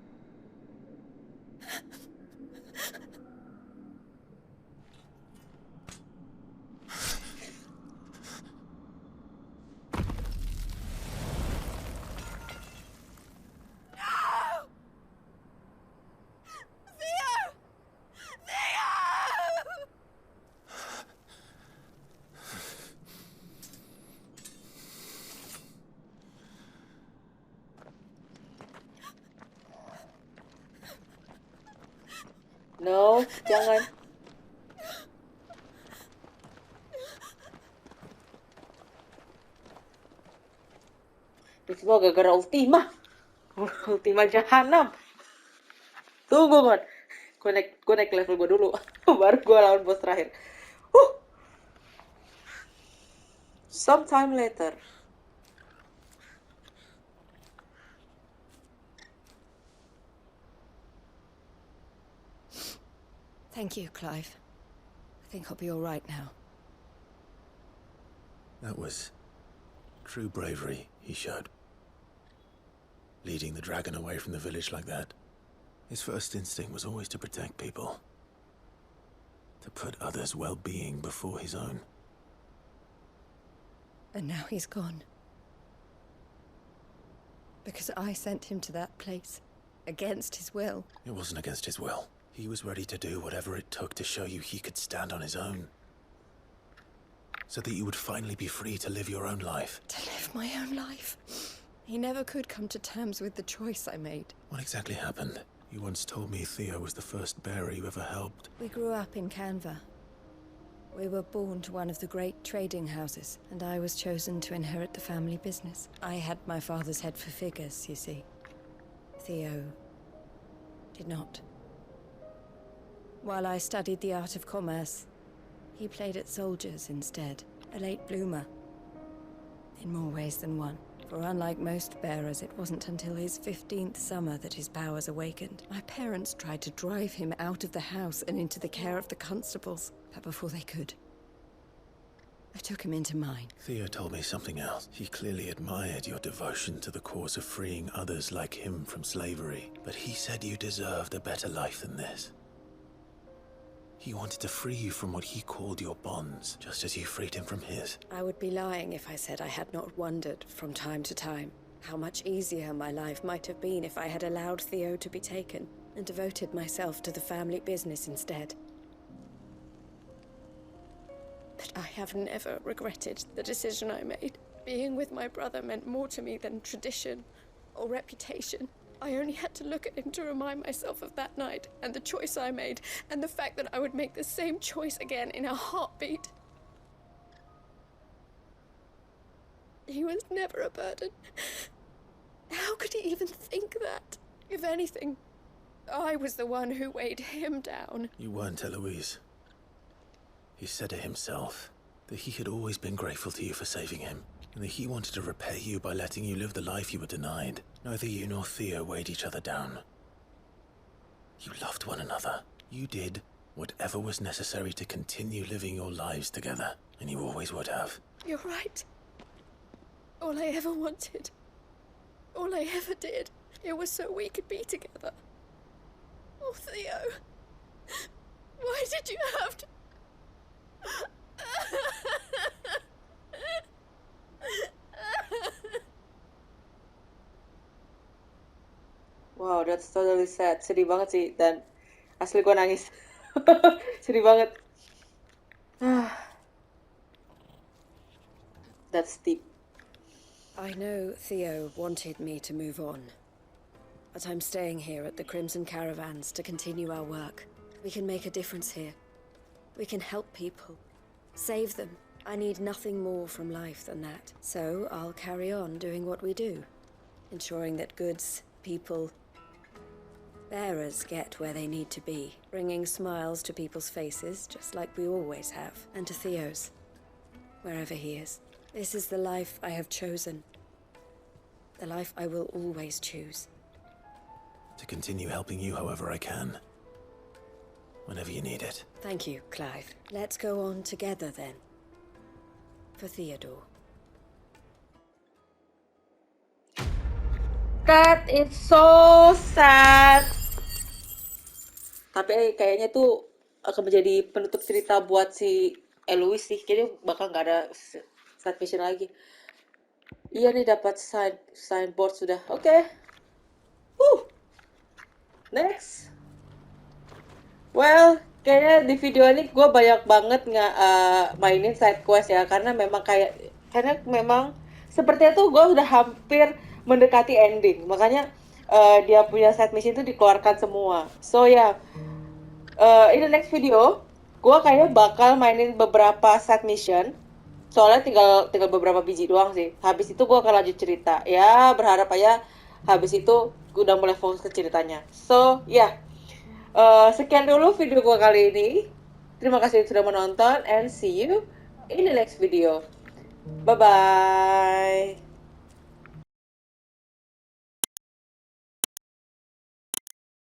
No, jangan. Ini semua gara-gara Ultima. Ultima Jahanam. Tunggu, Ngon. Gue naik level gue dulu. Baru gue lawan bos terakhir. Sometime later. Thank you, Clive. I think I'll be all right now. That was true bravery he showed. Leading the dragon away from the village like that. His first instinct was always to protect people. To put others' well-being before his own. And now he's gone. Because I sent him to that place. Against his will. It wasn't against his will. He was ready to do whatever it took to show you he could stand on his own. So that you would finally be free to live your own life. To live my own life. He never could come to terms with the choice I made. What exactly happened? You once told me Theo was the first bearer you ever helped. We grew up in Canva. We were born to one of the great trading houses, and I was chosen to inherit the family business. I had my father's head for figures, you see. Theo did not. While I studied the art of commerce, he played at soldiers instead, a late bloomer. In more ways than one. For unlike most bearers, it wasn't until his 15th summer that his powers awakened. My parents tried to drive him out of the house and into the care of the constables, but before they could, I took him into mine. Theo told me something else. He clearly admired your devotion to the cause of freeing others like him from slavery. But he said you deserved a better life than this. He wanted to free you from what he called your bonds, just as you freed him from his. I would be lying if I said I had not wondered from time to time how much easier my life might have been if I had allowed Theo to be taken and devoted myself to the family business instead. But I have never regretted the decision I made. Being with my brother meant more to me than tradition or reputation. I only had to look at him to remind myself of that night, and the choice I made, and the fact that I would make the same choice again in a heartbeat. He was never a burden. How could he even think that? If anything, I was the one who weighed him down. You weren't, Eloise. He said it himself, that he had always been grateful to you for saving him, and that he wanted to repay you by letting you live the life you were denied. Neither you nor Theo weighed each other down. You loved one another. You did whatever was necessary to continue living your lives together, and you always would have. You're right. All I ever wanted, all I ever did, it was so we could be together. Oh, Theo, why did you have to... Wow, that's totally sad. Sedih banget sih, dan asli gue nangis. Sedih banget. That's deep. I know Theo wanted me to move on, but I'm staying here at the Crimson Caravans to continue our work. We can make a difference here. We can help people, save them. I need nothing more from life than that. So I'll carry on doing what we do, ensuring that goods, people, bearers get where they need to be, bringing smiles to people's faces, just like we always have, and to Theo's, wherever he is. This is the life I have chosen, the life I will always choose. To continue helping you however I can, whenever you need it. Thank you, Clive. Let's go on together then. For Theodore. That is so sad. Tapi kayaknya tuh akan menjadi penutup cerita buat si Eloise sih. Kayaknya bakal nggak ada side mission lagi. Iya nih, dapat signboard sudah. Oke. Next. Well, kayaknya di video ini gue banyak banget mainin side quest ya, karena memang sepertinya tuh gue udah hampir mendekati ending, makanya dia punya side mission itu dikeluarkan semua. So ya, In the next video, gue kayaknya bakal mainin beberapa side mission. Soalnya tinggal beberapa biji doang sih. Habis itu gue akan lanjut cerita. Ya, berharap aja habis itu gue udah mulai fokus ke ceritanya. So, ya. Sekian dulu video gue kali ini. Terima kasih sudah menonton and see you in the next video. Bye-bye.